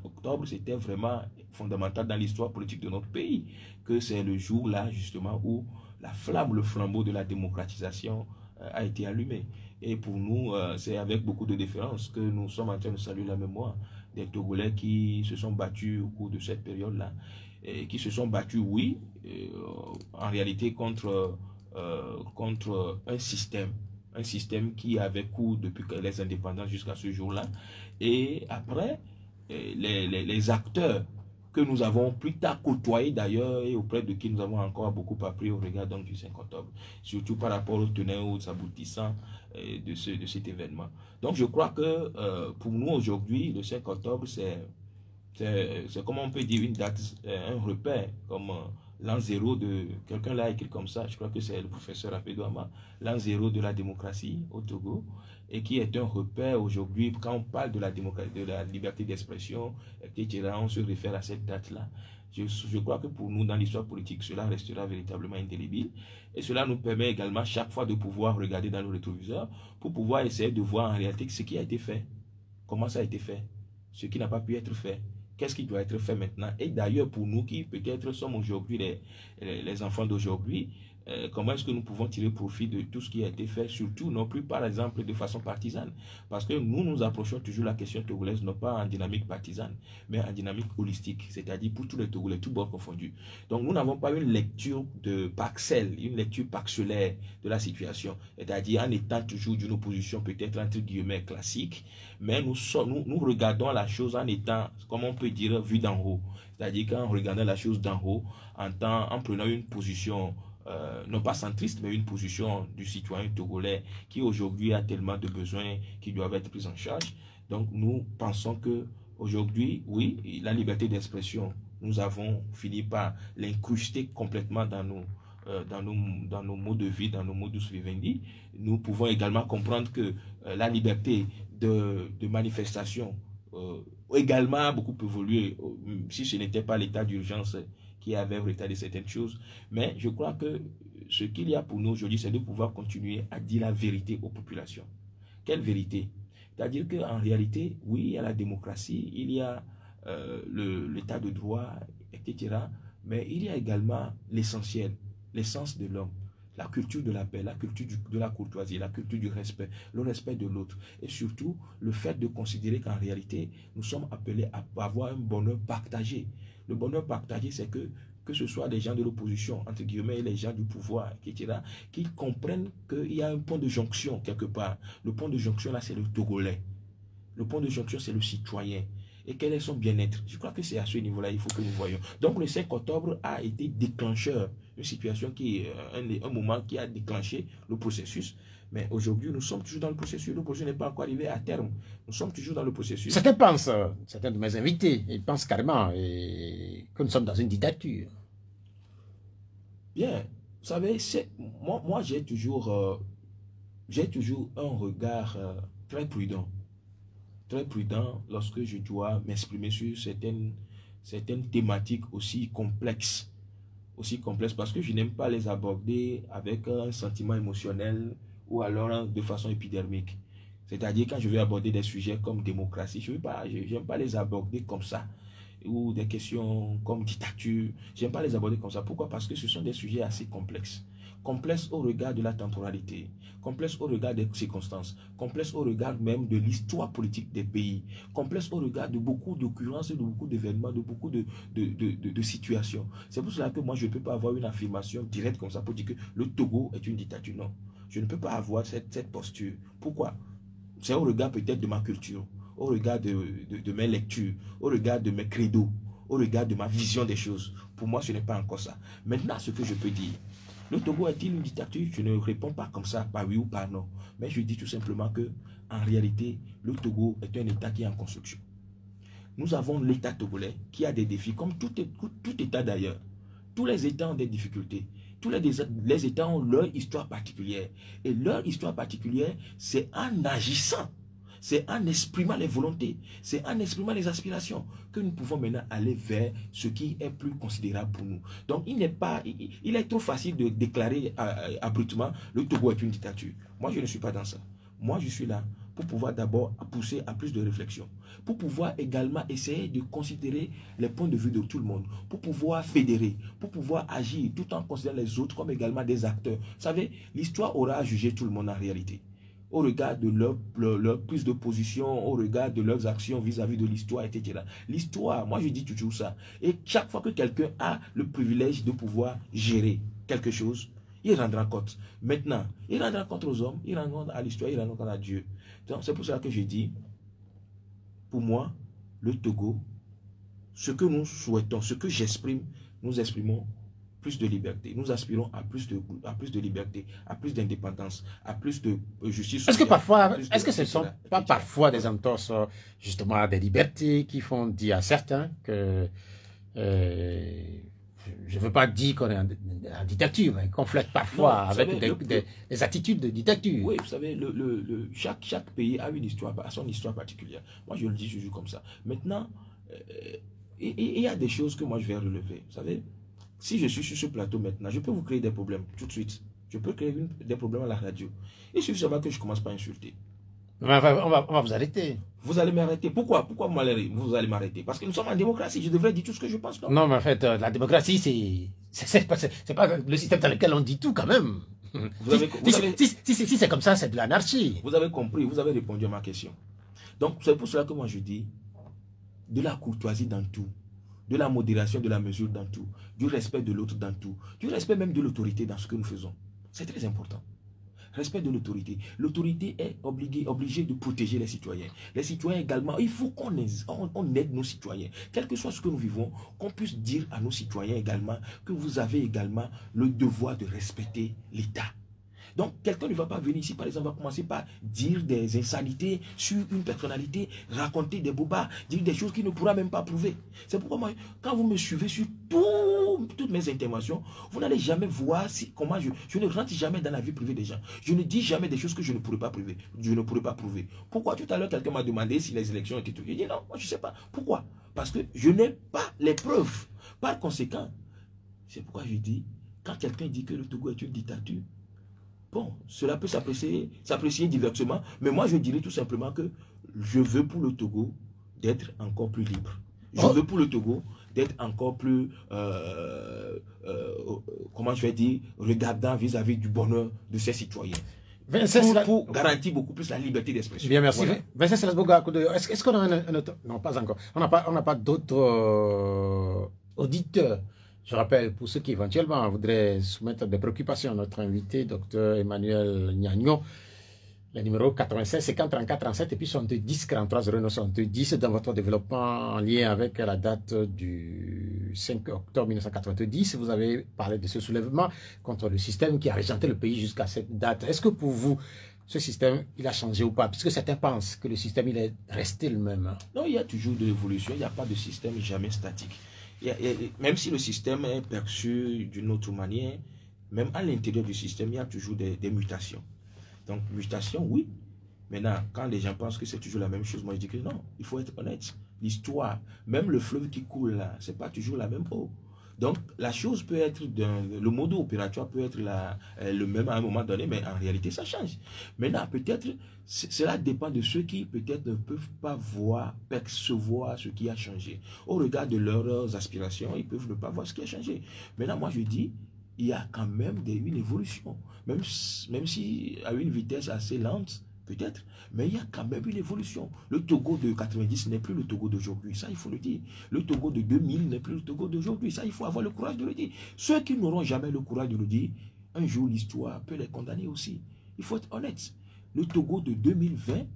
octobre, c'était vraiment fondamental dans l'histoire politique de notre pays. Que c'est le jour-là, justement, où la flamme, le flambeau de la démocratisation a été allumé. Et pour nous, c'est avec beaucoup de déférence que nous sommes en train de saluer la mémoire des Togolais qui se sont battus au cours de cette période-là. Et qui se sont battus, oui, en réalité contre un système qui avait cours depuis les indépendances jusqu'à ce jour-là. Et après, les acteurs que nous avons plus tard côtoyés d'ailleurs et auprès de qui nous avons encore beaucoup appris au regard donc, du 5 octobre, surtout par rapport aux tenants, aux aboutissants de cet événement. Donc je crois que pour nous aujourd'hui, le 5 octobre, c'est comme on peut dire une date, un repère, comme l'an zéro de, quelqu'un l'a écrit comme ça, je crois que c'est le professeur Apedouama, l'an zéro de la démocratie au Togo, et qui est un repère aujourd'hui, quand on parle de la démocratie, de la liberté d'expression, etc., on se réfère à cette date-là. Je crois que pour nous, dans l'histoire politique, cela restera véritablement indélébile, et cela nous permet également chaque fois de pouvoir regarder dans le rétroviseur, pour pouvoir essayer de voir en réalité ce qui a été fait, comment ça a été fait, ce qui n'a pas pu être fait. Qu'est-ce qui doit être fait maintenant? Et d'ailleurs, pour nous qui peut-être sommes aujourd'hui les enfants d'aujourd'hui, comment est-ce que nous pouvons tirer profit de tout ce qui a été fait, surtout non plus par exemple de façon partisane? Parce que nous approchons toujours la question togolaise non pas en dynamique partisane, mais en dynamique holistique, c'est-à-dire pour tous les Togolais, tous bords confondus. Donc nous n'avons pas une lecture de parcelle, une lecture parcellaire de la situation, c'est-à-dire en étant toujours d'une opposition peut-être entre guillemets classique, mais nous regardons la chose en étant, comme on peut dire, vu d'en haut. C'est-à-dire qu'en regardant la chose d'en haut, en prenant une position, non pas centriste, mais une position du citoyen togolais qui aujourd'hui a tellement de besoins qui doivent être pris en charge. Donc nous pensons que aujourd'hui, oui, la liberté d'expression, nous avons fini par l'incruster complètement dans nos modes de vie, dans nos modus vivendi. Nous pouvons également comprendre que la liberté de manifestation également a beaucoup évolué, si ce n'était pas l'état d'urgence qui avait retardé certaines choses. Mais je crois que ce qu'il y a pour nous aujourd'hui, c'est de pouvoir continuer à dire la vérité aux populations. Quelle vérité? C'est-à-dire qu'en réalité, oui, il y a la démocratie, il y a l'état de droit, etc. Mais il y a également l'essentiel, l'essence de l'homme, la culture de la paix, la culture de la courtoisie, la culture du respect, le respect de l'autre. Et surtout, le fait de considérer qu'en réalité, nous sommes appelés à avoir un bonheur partagé. Le bonheur partagé, c'est que ce soit des gens de l'opposition, entre guillemets, et les gens du pouvoir, etc., qui comprennent qu'il y a un point de jonction quelque part. Le point de jonction, là, c'est le Togolais. Le point de jonction, c'est le citoyen. Et quel est son bien-être? Je crois que c'est à ce niveau-là il faut que nous voyons. Donc, le 5 octobre a été déclencheur, une situation qui est un moment qui a déclenché le processus. Mais aujourd'hui, nous sommes toujours dans le processus. Le processus n'est pas encore arrivé à terme. Nous sommes toujours dans le processus. Certains pensent, certains de mes invités, ils pensent carrément que nous sommes dans une dictature. Bien, vous savez, moi j'ai toujours un regard très prudent lorsque je dois m'exprimer sur certaines thématiques aussi complexes, parce que je n'aime pas les aborder avec un sentiment émotionnel ou alors de façon épidermique. C'est-à-dire quand je vais aborder des sujets comme démocratie, je n'aime pas les aborder comme ça, ou des questions comme dictature, j'aime pas les aborder comme ça. Pourquoi? Parce que ce sont des sujets assez complexes. Complexes au regard de la temporalité, complexes au regard des circonstances, complexes au regard même de l'histoire politique des pays, complexes au regard de beaucoup d'occurrences, de beaucoup d'événements, de beaucoup de situations. C'est pour cela que moi je ne peux pas avoir une affirmation directe comme ça pour dire que le Togo est une dictature. Non, je ne peux pas avoir cette posture. Pourquoi? C'est au regard peut-être de ma culture, au regard de mes lectures, au regard de mes credos, au regard de ma vision des choses. Pour moi, ce n'est pas encore ça. Maintenant, ce que je peux dire, le Togo est-il une dictature? Je ne réponds pas comme ça, par oui ou par non. Mais je dis tout simplement que, en réalité, le Togo est un État qui est en construction. Nous avons l'État togolais qui a des défis, comme tout État d'ailleurs. Tous les États ont des difficultés. Tous les États ont leur histoire particulière. Et leur histoire particulière, c'est en agissant, c'est en exprimant les volontés, c'est en exprimant les aspirations que nous pouvons maintenant aller vers ce qui est plus considérable pour nous. Donc, il est trop facile de déclarer abruptement le Togo est une dictature. Moi, je ne suis pas dans ça. Moi, je suis là pour pouvoir d'abord pousser à plus de réflexion, pour pouvoir également essayer de considérer les points de vue de tout le monde, pour pouvoir fédérer, pour pouvoir agir tout en considérant les autres comme également des acteurs. Vous savez, l'histoire aura à juger tout le monde en réalité, au regard de leur prise de position, au regard de leurs actions vis-à-vis de l'histoire, etc. L'histoire, moi je dis toujours ça, et chaque fois que quelqu'un a le privilège de pouvoir gérer quelque chose, il rendra compte. Maintenant, il rendra compte aux hommes, il rendra compte à l'histoire, il rendra compte à Dieu. Donc, c'est pour ça que je dis, pour moi, le Togo, ce que nous souhaitons, ce que j'exprime, nous exprimons plus de liberté. Nous aspirons à plus de liberté, à plus d'indépendance, à plus de justice sociale. Est-ce que parfois, est-ce que ce ne sont pas parfois des entorses justement à des libertés qui font dire à certains que je ne veux pas dire qu'on est en dictature, mais qu'on flirte parfois avec des attitudes de dictature. Oui, vous savez, chaque pays a une histoire, a son histoire particulière. Moi, je le dis toujours comme ça. Maintenant, il y a des choses que moi, je vais relever. Vous savez, si je suis sur ce plateau maintenant, je peux vous créer des problèmes tout de suite. Je peux créer des problèmes à la radio. Il suffit seulement que je ne commence pas à insulter. On va vous arrêter. Vous allez m'arrêter. Pourquoi vous allez m'arrêter? Parce que nous sommes en démocratie. Je devrais dire tout ce que je pense. Non, mais en fait, la démocratie, c'est pas le système dans lequel on dit tout quand même. Si c'est comme ça, c'est de l'anarchie. Vous avez compris, vous avez répondu à ma question. Donc, c'est pour cela que moi je dis de la courtoisie dans tout, de la modération, de la mesure dans tout, du respect de l'autre dans tout, du respect même de l'autorité dans ce que nous faisons. C'est très important. Respect de l'autorité. L'autorité est obligée de protéger les citoyens. Les citoyens également, il faut qu'on aide nos citoyens. Quel que soit ce que nous vivons, qu'on puisse dire à nos citoyens également que vous avez également le devoir de respecter l'État. Donc, quelqu'un ne va pas venir ici, par exemple, va commencer par dire des insanités sur une personnalité, raconter des bobards, dire des choses qu'il ne pourra même pas prouver. C'est pourquoi moi, quand vous me suivez sur toutes mes interventions, vous n'allez jamais voir comment je ne rentre jamais dans la vie privée des gens. Je ne dis jamais des choses que je ne pourrais pas prouver. Je ne pourrais pas prouver. Pourquoi? Tout à l'heure, quelqu'un m'a demandé si les élections étaient truquées. J'ai dit non, moi je ne sais pas. Pourquoi? Parce que je n'ai pas les preuves. Par conséquent, c'est pourquoi je dis, quand quelqu'un dit que le Togo est une dictature, bon, cela peut s'apprécier diversement, mais moi je dirais tout simplement que je veux pour le Togo d'être encore plus libre. Je veux pour le Togo d'être encore plus, comment je vais dire, regardant vis-à-vis du bonheur de ses citoyens. Pour garantir beaucoup plus la liberté d'expression. Bien, merci. Voilà. Vincent Selasboga, est-ce qu'on a un autre... Non, pas encore. On n'a pas d'autres auditeurs. Je rappelle, pour ceux qui éventuellement voudraient soumettre des préoccupations à notre invité, Dr Emmanuel Gnagnon, le numéro 96 50 34 37 et puis 70 43 09 70 dans votre développement en lien avec la date du 5 octobre 1990. Vous avez parlé de ce soulèvement contre le système qui a régenté le pays jusqu'à cette date. Est-ce que pour vous, ce système, il a changé ou pas? Puisque certains pensent que le système, il est resté le même. Non, il y a toujours de l'évolution. Il n'y a pas de système jamais statique. Même si le système est perçu d'une autre manière, même à l'intérieur du système, il y a toujours des mutations. Donc, mutation, oui. Maintenant, quand les gens pensent que c'est toujours la même chose, moi je dis que non, il faut être honnête. L'histoire, même le fleuve qui coule là, c'est pas toujours la même eau. Donc, la chose peut être, le mode opératoire peut être le même à un moment donné, mais en réalité, ça change. Maintenant, peut-être, cela dépend de ceux qui, peut-être, ne peuvent pas percevoir ce qui a changé. Au regard de leurs aspirations, ils peuvent ne pas voir ce qui a changé. Maintenant, moi, je dis, il y a quand même une évolution. Même si à une vitesse assez lente, peut-être, mais il y a quand même une évolution. Le Togo de 90 n'est plus le Togo d'aujourd'hui, ça il faut le dire. Le Togo de 2000 n'est plus le Togo d'aujourd'hui, ça il faut avoir le courage de le dire. Ceux qui n'auront jamais le courage de le dire, un jour l'histoire peut les condamner aussi. Il faut être honnête. Le Togo de 2020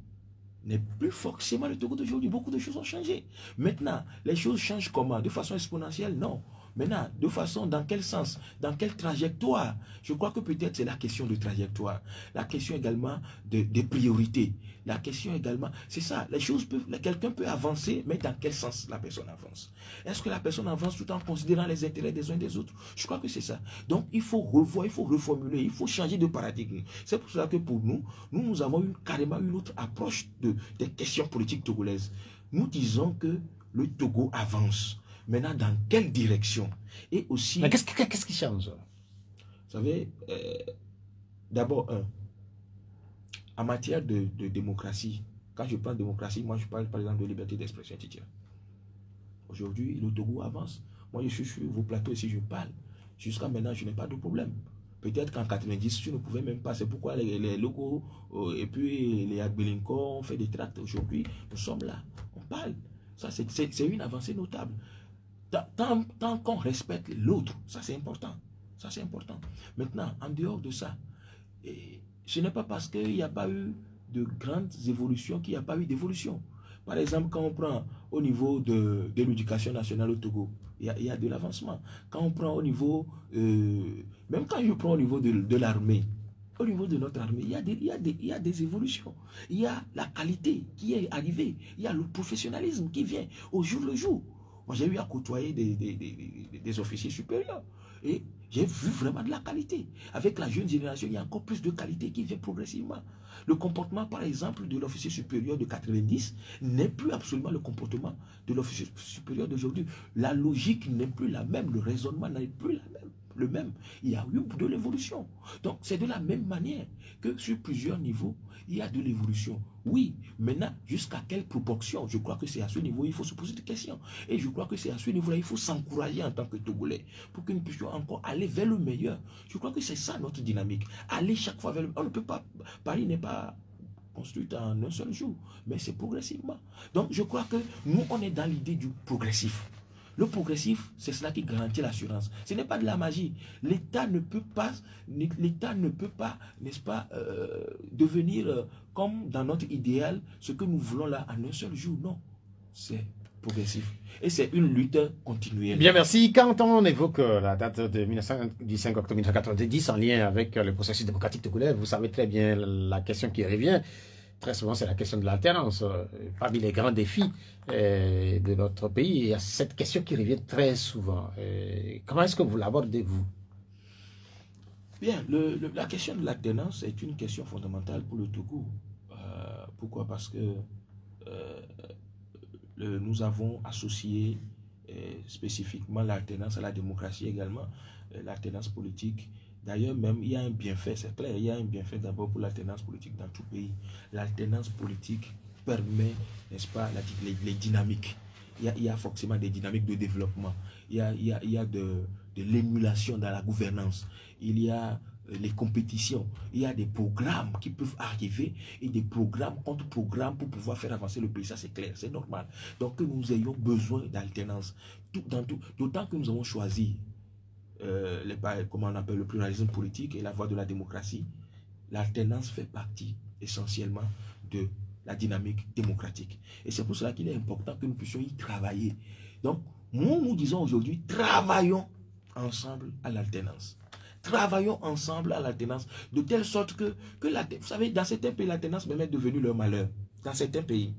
n'est plus forcément le Togo d'aujourd'hui. Beaucoup de choses ont changé. Maintenant, les choses changent comment? De façon exponentielle? Non. Maintenant, de façon, dans quel sens? Dans quelle trajectoire? Je crois que peut-être c'est la question de trajectoire. La question également des priorités. La question également, c'est ça. Les choses peuvent, quelqu'un peut avancer, mais dans quel sens la personne avance? Est-ce que la personne avance tout en considérant les intérêts des uns et des autres? Je crois que c'est ça. Donc, il faut revoir, il faut reformuler, il faut changer de paradigme. C'est pour cela que pour nous avons carrément une autre approche des questions politiques togolaises. Nous disons que le Togo avance. Maintenant, dans quelle direction? Et aussi... Mais qu'est-ce qui change? Vous savez, d'abord, en matière de démocratie, quand je parle de démocratie, moi je parle par exemple de liberté d'expression. Aujourd'hui, le Togo avance. Moi, je suis sur vos plateaux ici, je parle. Jusqu'à maintenant, je n'ai pas de problème. Peut-être qu'en 90, je ne pouvais même pas. C'est pourquoi les locaux et puis les Agbelinko ont fait des tracts. Aujourd'hui, nous sommes là. On parle. Ça, c'est une avancée notable. Tant qu'on respecte l'autre, ça c'est important. Ça c'est important. Maintenant, en dehors de ça, ce n'est pas parce qu'il n'y a pas eu de grandes évolutions qu'il n'y a pas eu d'évolution. Par exemple, quand on prend au niveau de l'éducation nationale au Togo, il y a de l'avancement. Quand on prend au niveau, même quand je prends au niveau de l'armée, au niveau de notre armée, il y a des évolutions. Il y a la qualité qui est arrivée. Il y a le professionnalisme qui vient au jour le jour. Moi, j'ai eu à côtoyer des officiers supérieurs. Et j'ai vu vraiment de la qualité. Avec la jeune génération, il y a encore plus de qualité qui vient progressivement. Le comportement, par exemple, de l'officier supérieur de 90 n'est plus absolument le comportement de l'officier supérieur d'aujourd'hui. La logique n'est plus la même. Le raisonnement n'est plus le même. Il y a eu de l'évolution. Donc, c'est de la même manière que sur plusieurs niveaux, il y a de l'évolution. Oui, maintenant, jusqu'à quelle proportion? Je crois que c'est à ce niveau il faut se poser des questions. Et je crois que c'est à ce niveau-là il faut s'encourager en tant que Togolais pour que nous puissions encore aller vers le meilleur. Je crois que c'est ça notre dynamique. Aller chaque fois vers le meilleur. On ne peut pas... Paris n'est pas construite en un seul jour, mais c'est progressivement. Donc, je crois que nous, on est dans l'idée du progressif. Le progressif, c'est cela qui garantit l'assurance. Ce n'est pas de la magie. L'État ne peut pas, n'est-ce pas, devenir comme dans notre idéal, ce que nous voulons là en un seul jour. Non, c'est progressif. Et c'est une lutte continuelle. Bien, merci. Quand on évoque la date du 5 octobre 1990 en lien avec le processus démocratique togolais, vous savez très bien la question qui revient. Très souvent, c'est la question de l'alternance. Parmi les grands défis de notre pays, il y a cette question qui revient très souvent. Comment est-ce que vous l'abordez, vous? Bien, la question de l'alternance est une question fondamentale pour le Togo. Pourquoi? Parce que nous avons associé spécifiquement l'alternance à la démocratie également, l'alternance politique. D'ailleurs, même, il y a un bienfait, c'est clair, il y a un bienfait d'abord pour l'alternance politique dans tout pays. L'alternance politique permet, n'est-ce pas, les dynamiques. il y a forcément des dynamiques de développement. Il y a de l'émulation dans la gouvernance. Il y a les compétitions. Il y a des programmes qui peuvent arriver et des programmes contre programmes pour pouvoir faire avancer le pays. Ça, c'est clair, c'est normal. Donc, que nous ayons besoin d'alternance. D'autant que nous avons choisi comment on appelle le pluralisme politique et la voie de la démocratie. L'alternance fait partie essentiellement de la dynamique démocratique. Et c'est pour cela qu'il est important que nous puissions y travailler. Donc, nous disons aujourd'hui, travaillons ensemble à l'alternance. Travaillons ensemble à l'alternance, de telle sorte que vous savez, dans certains pays, l'alternance même est devenue leur malheur. Dans certains pays.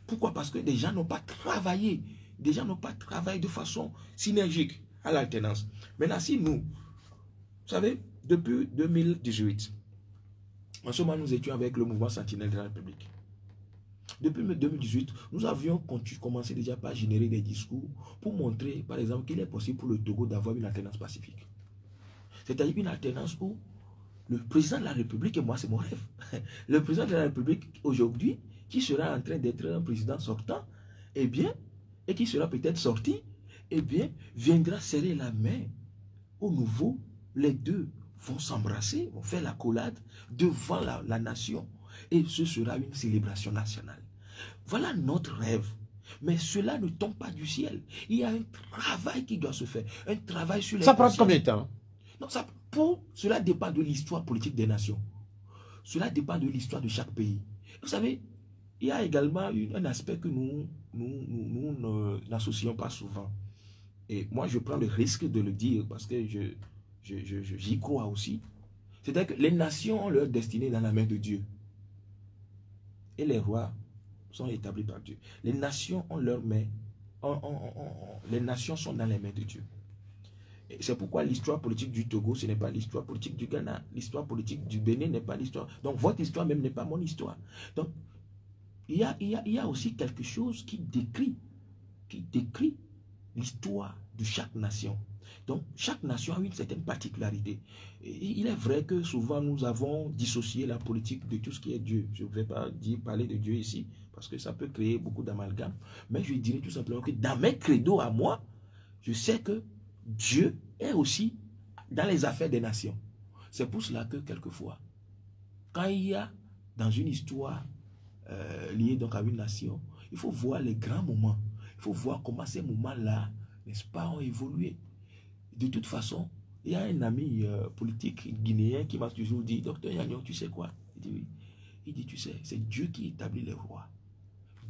Pourquoi? Parce que des gens n'ont pas travaillé. Des gens n'ont pas travaillé de façon synergique à l'alternance. Maintenant, si nous, vous savez, depuis 2018, en ce moment, nous étions avec le mouvement Sentinelle de la République. Depuis 2018, nous avions commencé déjà par générer des discours pour montrer, par exemple, qu'il est possible pour le Togo d'avoir une alternance pacifique. C'est-à-dire une alternance où le président de la République, et moi c'est mon rêve, le président de la République aujourd'hui, qui sera en train d'être un président sortant, eh bien, et qui sera peut-être sorti, eh bien, viendra serrer la main au nouveau, les deux vont s'embrasser, vont faire la collade devant la nation. Et ce sera une célébration nationale. Voilà notre rêve. Mais cela ne tombe pas du ciel. Il y a un travail qui doit se faire. Un travail sur les Ça prend combien de temps? Non, cela dépend de l'histoire politique des nations. Cela dépend de l'histoire de chaque pays. Vous savez, il y a également un aspect que nous n'associons pas souvent. Et moi, je prends le risque de le dire parce que j'y crois aussi. C'est-à-dire que les nations ont leur destinée dans la main de Dieu. Et les rois sont établis par Dieu. Les nations ont leur main. Les nations sont dans les mains de Dieu. C'est pourquoi l'histoire politique du Togo, ce n'est pas l'histoire politique du Ghana. L'histoire politique du Bénin n'est pas l'histoire. Donc votre histoire même n'est pas mon histoire. Donc il y a aussi quelque chose qui décrit l'histoire de chaque nation. Donc chaque nation a une certaine particularité. Et il est vrai que souvent nous avons dissocié la politique de tout ce qui est Dieu. Je ne vais pas parler de Dieu ici parce que ça peut créer beaucoup d'amalgame. Mais je dirais tout simplement que dans mes credos à moi, je sais que Dieu est aussi dans les affaires des nations. C'est pour cela que quelquefois, quand il y a dans une histoire liée donc à une nation, il faut voir les grands moments. Il faut voir comment ces moments-là, n'est-ce pas, ont évolué. De toute façon, il y a un ami politique guinéen qui m'a toujours dit, Docteur Yagnon, tu sais quoi? Il dit oui. Il dit, tu sais, c'est Dieu qui établit les rois.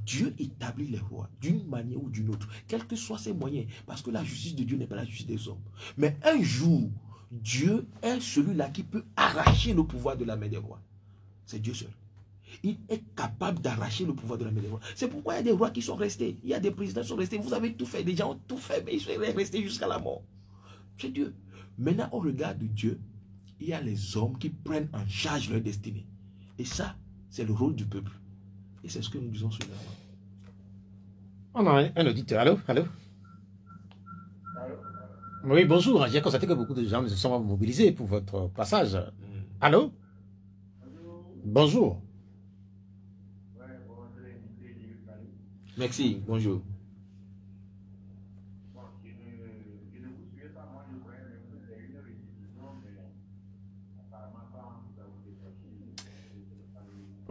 Dieu établit les rois d'une manière ou d'une autre, quels que soient ses moyens, parce que la justice de Dieu n'est pas la justice des hommes. Mais un jour, Dieu est celui-là qui peut arracher le pouvoir de la main des rois. C'est Dieu seul. Il est capable d'arracher le pouvoir de la main des rois. C'est pourquoi il y a des rois qui sont restés. Il y a des présidents qui sont restés. Vous avez tout fait. Des gens ont tout fait, mais ils sont restés jusqu'à la mort. C'est Dieu. Maintenant, au regard de Dieu, il y a les hommes qui prennent en charge leur destinée. Et ça, c'est le rôle du peuple. Et c'est ce que nous disons sur la main. On a un auditeur. Allô? Allô? Oui, bonjour. J'ai constaté que beaucoup de gens se sont mobilisés pour votre passage. Allô? Bonjour. Merci, bonjour.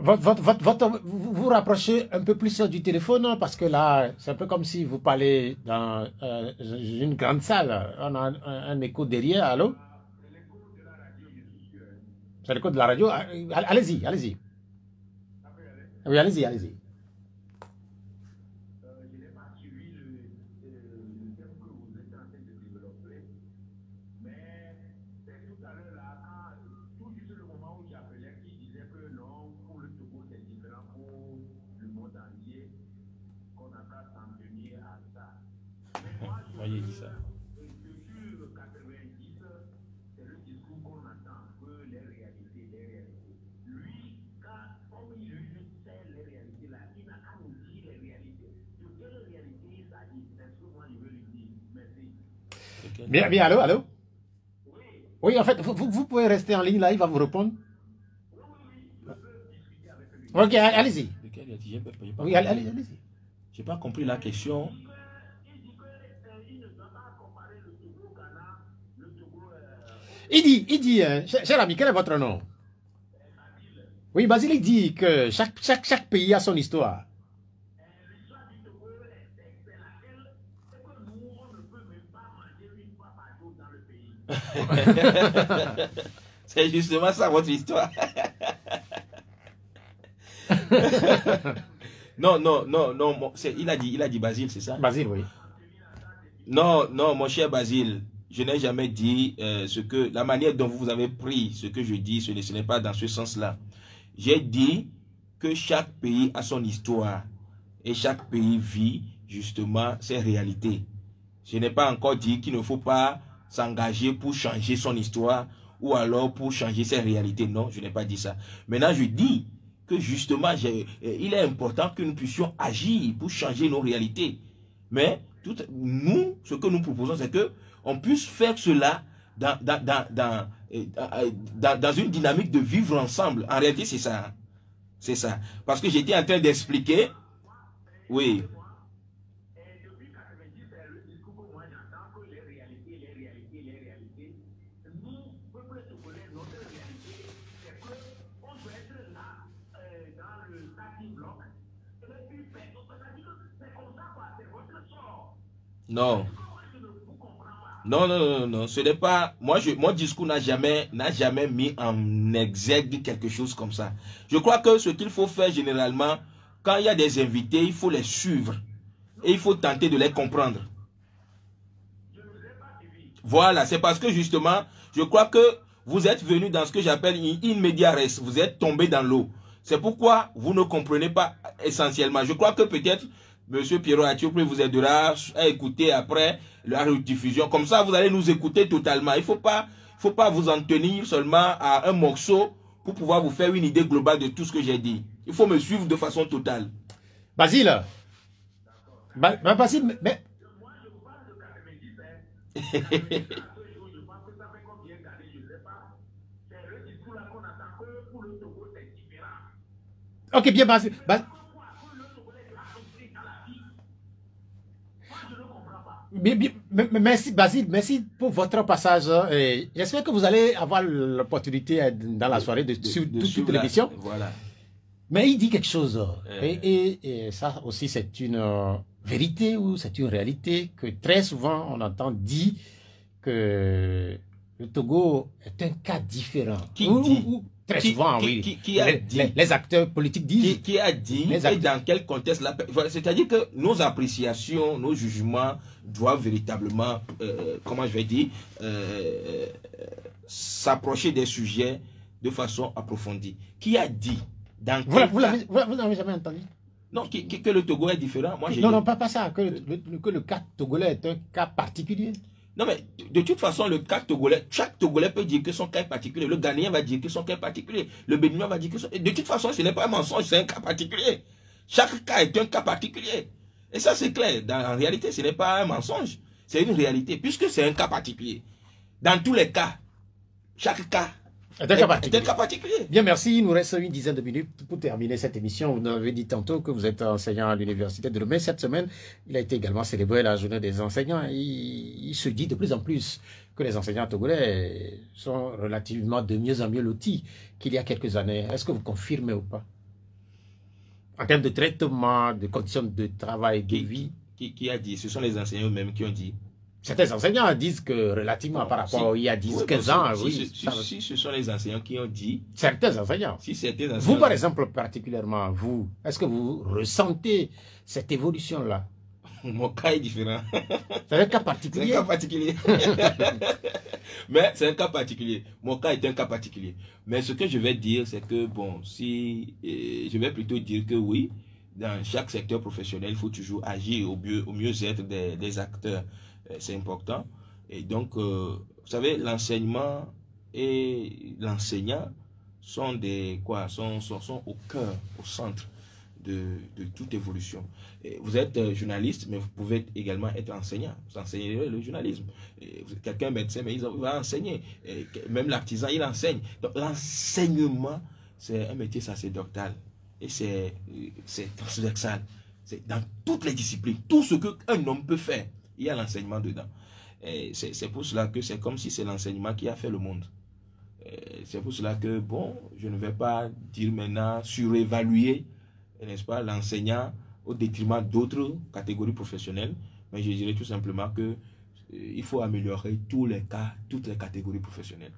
Vous vous rapprochez un peu plus du téléphone parce que là, c'est un peu comme si vous parlez dans une grande salle. On a un écho derrière. Allô? C'est l'écho de la radio. Allez-y, allez-y. Oui, allez-y, allez-y. Voyez, dit ça. Bien, bien, allô, allô? Oui, en fait, vous pouvez rester en ligne là, il va vous répondre. Ok, allez-y. Oui, allez-y. Je n'ai pas compris la question. Il dit, hein, cher ami, quel est votre nom? Oui, Basile, il dit que chaque pays a son histoire. L'histoire du Togo, c'est laquelle c'est que nous, on ne peut même pas manger une fois par jour dans le pays. C'est justement ça votre histoire. Non, il a dit Basile, c'est ça? Basile, oui. Non, mon cher Basile, je n'ai jamais dit la manière dont vous avez pris ce que je dis, ce n'est pas dans ce sens-là. J'ai dit que chaque pays a son histoire et chaque pays vit justement ses réalités. Je n'ai pas encore dit qu'il ne faut pas s'engager pour changer son histoire ou alors pour changer ses réalités. Non, je n'ai pas dit ça. Maintenant, je dis que justement, il est important que nous puissions agir pour changer nos réalités. Mais nous, ce que nous proposons, c'est que on puisse faire cela dans une dynamique de vivre ensemble. En réalité, c'est ça. C'est ça. Parce que j'étais en train d'expliquer. Oui. Et depuis 90, c'est le discours que moi j'entends que les réalités. Nous, peuple togolais, notre réalité, c'est qu'on doit être là, dans le starting block. Et puis, c'est comme ça, quoi. C'est votre sort. Non. Non, ce n'est pas... Mon discours n'a jamais mis en exergue quelque chose comme ça. Je crois que ce qu'il faut faire généralement, quand il y a des invités, il faut les suivre. Et il faut tenter de les comprendre. Voilà, c'est parce que justement, je crois que vous êtes venu dans ce que j'appelle in media res. Vous êtes tombé dans l'eau. C'est pourquoi vous ne comprenez pas essentiellement. Je crois que peut-être... Monsieur Pierrot Athiopoulos vous aidera à écouter après la rediffusion. Comme ça, vous allez nous écouter totalement. Il ne faut pas vous en tenir seulement à un morceau pour pouvoir vous faire une idée globale de tout ce que j'ai dit. Il faut me suivre de façon totale. Basile. Basile, mais... Moi, je vous parle de 90, je pense que ça fait combien d'années, je ne sais pas. C'est le discours là qu'on attend que pour le Togo, c'est différent. Ok, bien, Basile. Merci Basile, merci pour votre passage. J'espère que vous allez avoir l'opportunité dans la soirée de suivre toute l'émission. Voilà. Mais il dit quelque chose. Et ça aussi, c'est une vérité ou c'est une réalité que très souvent on entend dire que le Togo est un cas différent. Qui dit? Très souvent, oui. Qui a dit? Les acteurs politiques disent. Qui a dit et dans quel contexte? C'est-à-dire que nos appréciations, nos jugements doivent véritablement, comment je vais dire, s'approcher des sujets de façon approfondie. Qui a dit? Vous n'avez jamais entendu? Non, que le Togo est différent. Moi, non, pas ça. Que le cas togolais est un cas particulier. Non, mais de toute façon, le cas togolais, chaque Togolais peut dire que son cas est particulier. Le Ghanéen va dire que son cas est particulier. Le Béninois va dire que son... De toute façon, ce n'est pas un mensonge, c'est un cas particulier. Chaque cas est un cas particulier. Et ça, c'est clair. En réalité, ce n'est pas un mensonge. C'est une réalité, puisque c'est un cas particulier. Dans tous les cas, chaque cas est un cas particulier. Bien, merci. Il nous reste une dizaine de minutes pour terminer cette émission. Vous nous avez dit tantôt que vous êtes enseignant à l'université de Lomé. Cette semaine, il a été également célébré la journée des enseignants. Il se dit de plus en plus que les enseignants togolais sont relativement de mieux en mieux lotis qu'il y a quelques années. Est-ce que vous confirmez ou pas? En termes de traitement, de conditions de travail, de vie. Qui a dit? Ce sont les enseignants eux-mêmes qui ont dit. Certains enseignants disent que relativement par rapport il y a 10-15 ans, oui. Si ce sont les enseignants qui ont dit. Certains enseignants. Si certains enseignants. Vous, par exemple, particulièrement, vous, est-ce que vous ressentez cette évolution-là? Mon cas est différent. C'est un cas particulier. C'est un cas particulier. Mais c'est un cas particulier. Mon cas est un cas particulier. Mais ce que je vais dire, c'est que, bon, je vais plutôt dire que oui, dans chaque secteur professionnel, il faut toujours agir au mieux-être des acteurs. C'est important. Et donc, vous savez, l'enseignement et l'enseignant sont sont au cœur, au centre de toute évolution. Et vous êtes journaliste, mais vous pouvez également être enseignant. Vous enseignez le journalisme. Quelqu'un est médecin, mais il va enseigner. Et même l'artisan, il enseigne. Donc, l'enseignement, c'est un métier sacerdotal. Et c'est transversal. C'est dans toutes les disciplines. Tout ce qu'un homme peut faire, il y a l'enseignement dedans. C'est pour cela que c'est comme si c'est l'enseignement qui a fait le monde. C'est pour cela que, bon, je ne vais pas dire maintenant surévaluer, n'est-ce pas, l'enseignant au détriment d'autres catégories professionnelles, mais je dirais tout simplement que il faut améliorer tous les cas, toutes les catégories professionnelles.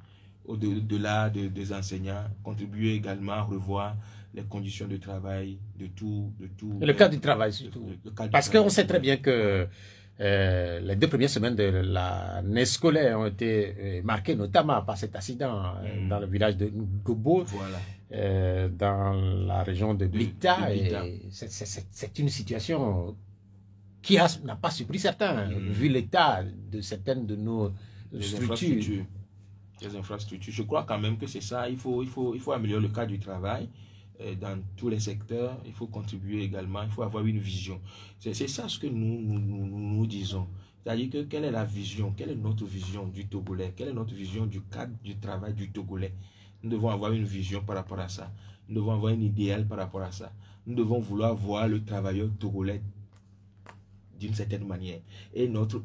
Au-delà des enseignants, contribuer également à revoir les conditions de travail de tout. Et le cadre du travail surtout. Parce qu'on sait très bien que les 2 premières semaines de l'année scolaire ont été marquées notamment par cet accident dans le village de Ngobo, voilà. dans la région de Blita. C'est une situation qui n'a pas surpris certains, vu l'état de certaines de nos structures. Les infrastructures. Je crois quand même que c'est ça. Il faut améliorer le cadre du travail dans tous les secteurs. Il faut contribuer également. Il faut avoir une vision. C'est ça ce que nous disons. C'est-à-dire que quelle est la vision, quelle est notre vision du Togolais, quelle est notre vision du cadre du travail du Togolais. Nous devons avoir une vision par rapport à ça. Nous devons avoir un idéal par rapport à ça. Nous devons vouloir voir le travailleur togolais d'une certaine manière. Et notre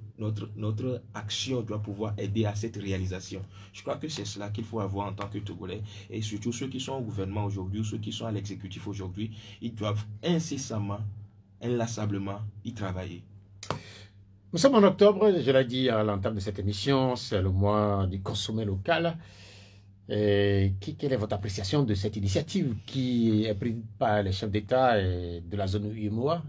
action doit pouvoir aider à cette réalisation. Je crois que c'est cela qu'il faut avoir en tant que Togolais. Et surtout ceux qui sont au gouvernement aujourd'hui, ceux qui sont à l'exécutif aujourd'hui, ils doivent incessamment, inlassablement y travailler. Nous sommes en octobre, je l'ai dit à l'entame de cette émission, c'est le mois du consommé local. Et quelle est votre appréciation de cette initiative qui est prise par les chefs d'État et de la zone UEMOA?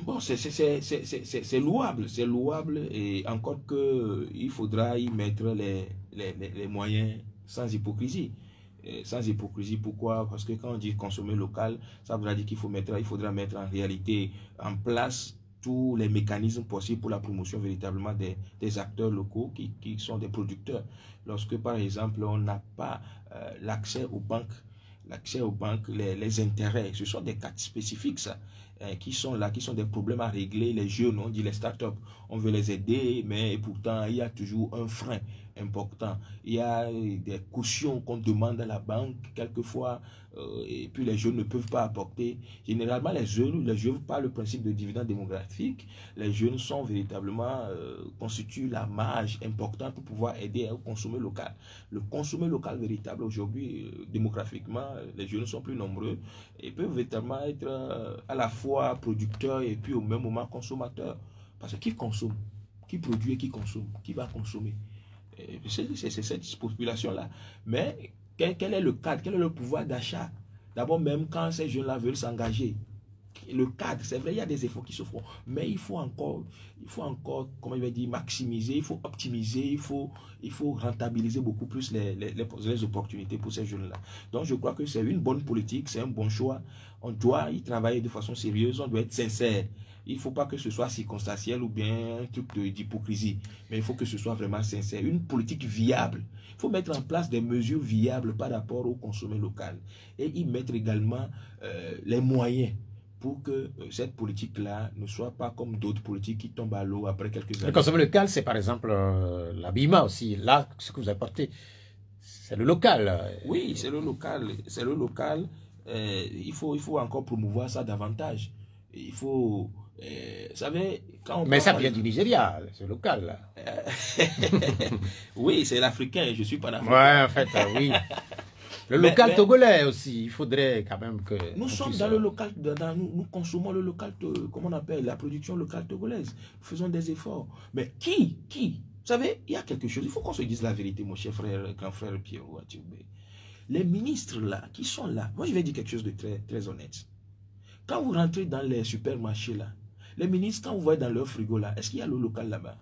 Bon, c'est louable, et encore qu'il faudra y mettre les moyens sans hypocrisie. Sans hypocrisie, pourquoi? Parce que quand on dit consommer local, ça voudra dire qu'il faudra mettre en réalité en place tous les mécanismes possibles pour la promotion véritablement des acteurs locaux qui sont des producteurs. Lorsque, par exemple, on n'a pas l'accès aux banques, les intérêts, ce sont des cas spécifiques, ça, qui sont là, qui sont des problèmes à régler. Les jeunes, on dit les startups, on veut les aider, mais pourtant, il y a toujours un frein important. Il y a des cautions qu'on demande à la banque, quelquefois, et puis les jeunes ne peuvent pas apporter. Généralement, les jeunes, par le principe de dividende démographique, les jeunes sont véritablement, constituent la marge importante pour pouvoir aider au consommer local. Le consommer local véritable, aujourd'hui, démographiquement, les jeunes sont plus nombreux et peuvent véritablement être à la fois producteurs et puis au même moment consommateurs. Parce que qui consomme, qui produit et qui consomme, qui va consommer? C'est cette population-là. Mais quel est le cadre, quel est le pouvoir d'achat? D'abord, même quand ces jeunes-là veulent s'engager, le cadre, c'est vrai, il y a des efforts qui se font, mais il faut encore, comment je vais dire, maximiser, il faut optimiser, il faut rentabiliser beaucoup plus les opportunités pour ces jeunes-là. Donc, je crois que c'est une bonne politique, c'est un bon choix. On doit y travailler de façon sérieuse, on doit être sincère. Il ne faut pas que ce soit circonstanciel ou bien un truc d'hypocrisie, mais il faut que ce soit vraiment sincère. Une politique viable. Il faut mettre en place des mesures viables par rapport au consommé local et y mettre également les moyens pour que cette politique-là ne soit pas comme d'autres politiques qui tombent à l'eau après quelques années. Le consommé local, c'est par exemple l'habillement aussi. Là, ce que vous apportez, c'est le local. Oui, c'est le local. C'est le local. Il faut encore promouvoir ça davantage. Il faut... vous savez, quand mais ça vient du Nigeria, c'est local. Là. Oui, c'est l'Africain, je suis pas l'Africain. Ouais, en fait, oui. Le local togolais aussi, il faudrait quand même que... Nous sommes dans le local, nous consommons le local, comment on appelle, la production locale togolaise. Nous faisons des efforts. Mais qui vous savez, il y a quelque chose, il faut qu'on se dise la vérité, mon cher frère, grand frère Pierre Ouatioubé. Les ministres là, qui sont là, moi je vais dire quelque chose de très, très honnête. Quand vous rentrez dans les supermarchés là, les ministres, quand vous voyez dans leur frigo là, est-ce qu'il y a le local là-bas?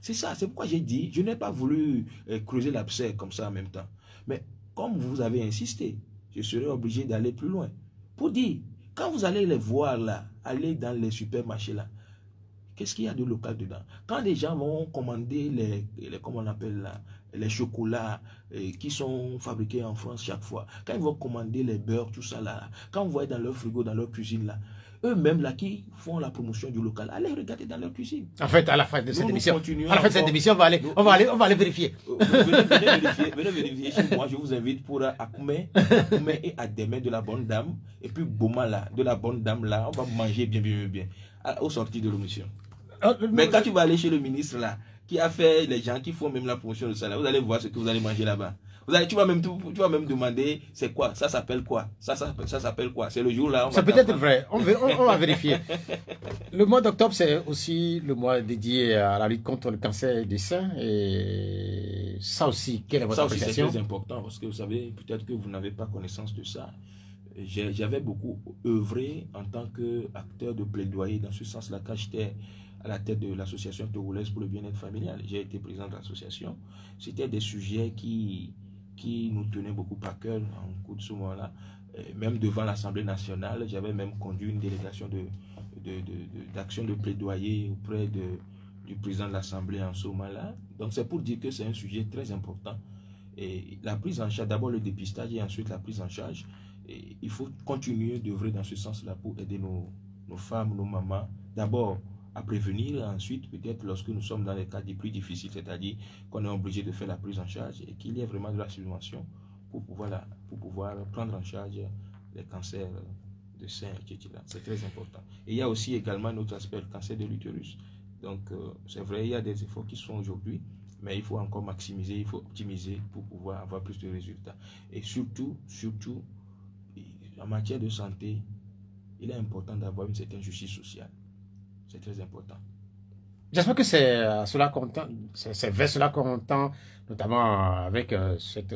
C'est ça, c'est pourquoi j'ai dit, je n'ai pas voulu creuser l'abcès comme ça en même temps. Mais comme vous avez insisté, je serai obligé d'aller plus loin. Pour dire, quand vous allez les voir là, aller dans les supermarchés là, qu'est-ce qu'il y a de local dedans? Quand les gens vont commander comment on appelle là, les chocolats qui sont fabriqués en France chaque fois, quand ils vont commander les beurres, tout ça là, quand vous voyez dans leur frigo, dans leur cuisine là, eux-mêmes là qui font la promotion du local, allez regarder dans leur cuisine. En fait, à la fin de cette émission, on va aller vérifier. Venez vérifier chez moi, je vous invite pour Akoumé et Ademé de la bonne dame, et puis Boma là, de la bonne dame là, on va manger bien, au sortir de l'émission. Mais quand tu vas aller chez le ministre là, qui a fait les gens qui font même la promotion de ça là. Vous allez voir ce que vous allez manger là-bas. Tu vas même demander c'est quoi, ça s'appelle quoi, ça s'appelle quoi. C'est le jour là. C'est peut-être vrai. On va vérifier. Le mois d'octobre, c'est aussi le mois dédié à la lutte contre le cancer du sein. Et ça aussi, quelle est votre appréciation? C'est très important parce que vous savez, peut-être que vous n'avez pas connaissance de ça. J'avais beaucoup œuvré en tant qu'acteur de plaidoyer dans ce sens-là quand j'étais à la tête de l'association togolaise pour le bien-être familial. J'ai été président de l'association. C'était des sujets qui nous tenaient beaucoup à cœur en coup de ce moment-là. Même devant l'Assemblée nationale, j'avais même conduit une délégation d'action de plaidoyer auprès du président de l'Assemblée en ce moment-là. Donc c'est pour dire que c'est un sujet très important. Et la prise en charge, d'abord le dépistage et ensuite la prise en charge. Et il faut continuer d'œuvrer dans ce sens-là pour aider nos femmes, nos mamans, d'abord à prévenir, ensuite peut-être lorsque nous sommes dans les cas les plus difficiles, c'est-à-dire qu'on est obligé de faire la prise en charge et qu'il y ait vraiment de la subvention pour pouvoir prendre en charge les cancers de sein, etc. C'est très important. Et il y a aussi également un autre aspect, le cancer de l'utérus. Donc c'est vrai, il y a des efforts qui se font aujourd'hui, mais il faut encore maximiser, il faut optimiser pour pouvoir avoir plus de résultats. Et surtout, en matière de santé, il est important d'avoir une certaine justice sociale. C'est très important. J'espère que c'est vers cela qu'on tend, notamment avec cette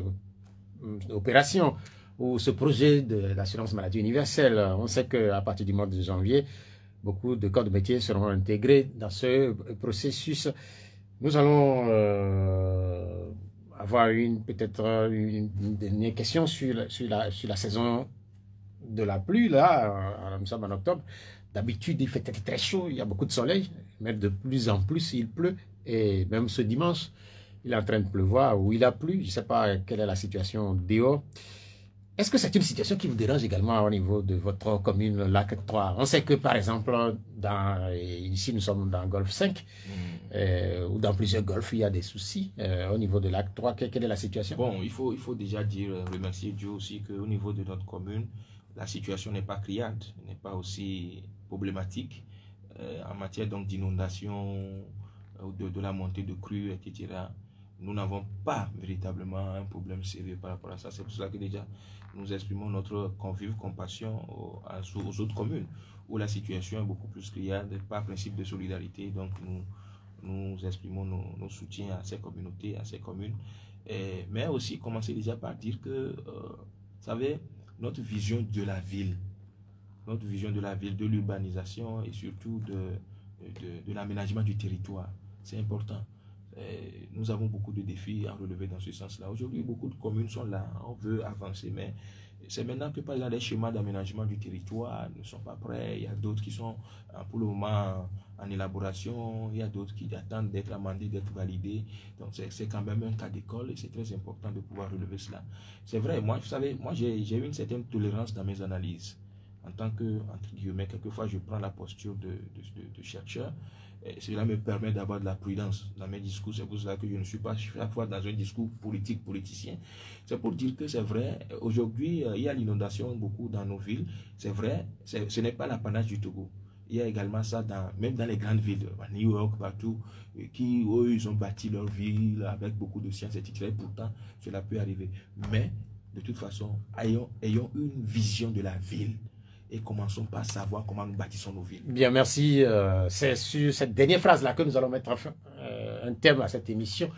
opération ou ce projet de l'assurance maladie universelle. On sait qu'à partir du mois de janvier, beaucoup de corps de métier seront intégrés dans ce processus. Nous allons avoir peut-être une dernière question sur la saison de la pluie. Là, nous sommes en octobre. D'habitude, il fait très chaud, il y a beaucoup de soleil, mais de plus en plus, il pleut. Et même ce dimanche, il est en train de pleuvoir ou il a plu. Je ne sais pas quelle est la situation dehors. Est-ce que c'est une situation qui vous dérange également au niveau de votre commune Lac 3? On sait que, par exemple, ici, nous sommes dans Golfe 5, ou dans plusieurs golfs, il y a des soucis au niveau de Lac 3. Quelle est la situation? Bon, il faut déjà remercier Dieu aussi qu'au niveau de notre commune, la situation n'est pas criante, n'est pas aussi problématique en matière d'inondation, de la montée de crues, etc. Nous n'avons pas véritablement un problème sérieux par rapport à ça. C'est pour cela que déjà nous exprimons notre compassion aux autres communes où la situation est beaucoup plus criante, par principe de solidarité. Donc nous exprimons nos soutiens à ces communautés, à ces communes. Mais aussi commencer déjà par dire que, vous savez, notre vision de la ville, de l'urbanisation et surtout de l'aménagement du territoire, c'est important. Nous avons beaucoup de défis à relever dans ce sens-là. Aujourd'hui, beaucoup de communes sont là, on veut avancer, mais c'est maintenant que par exemple les schémas d'aménagement du territoire ne sont pas prêts. Il y a d'autres qui sont pour le moment en élaboration, il y a d'autres qui attendent d'être amendés, d'être validés. Donc c'est quand même un cas d'école et c'est très important de pouvoir relever cela. C'est vrai, moi, vous savez, moi j'ai une certaine tolérance dans mes analyses. En tant que, entre guillemets, quelquefois je prends la posture de chercheur. Et cela me permet d'avoir de la prudence dans mes discours. C'est pour cela que je ne suis pas chaque fois dans un discours politicien. C'est pour dire que c'est vrai, aujourd'hui, il y a l'inondation beaucoup dans nos villes. C'est vrai, ce n'est pas l'apanage du Togo. Il y a également ça même dans les grandes villes, à New York, partout, qui, eux, ils ont bâti leur ville avec beaucoup de sciences, etc. Et pourtant, cela peut arriver. Mais, de toute façon, ayons une vision de la ville. Et commençons par savoir comment nous bâtissons nos villes. Bien, merci. C'est sur cette dernière phrase-là que nous allons mettre un terme à cette émission.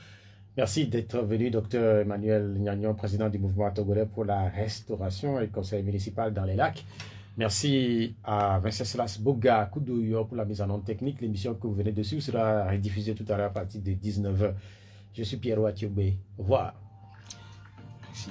Merci d'être venu, Dr Emmanuel Gnagnon, président du mouvement togolais pour la restauration et conseil municipal dans les lacs. Merci à Venceslas Boga Koudouyo pour la mise en onde technique. L'émission que vous venez de suivre sera rediffusée tout à l'heure à partir de 19h. Je suis Pierrot Atioubé. Au revoir. Merci.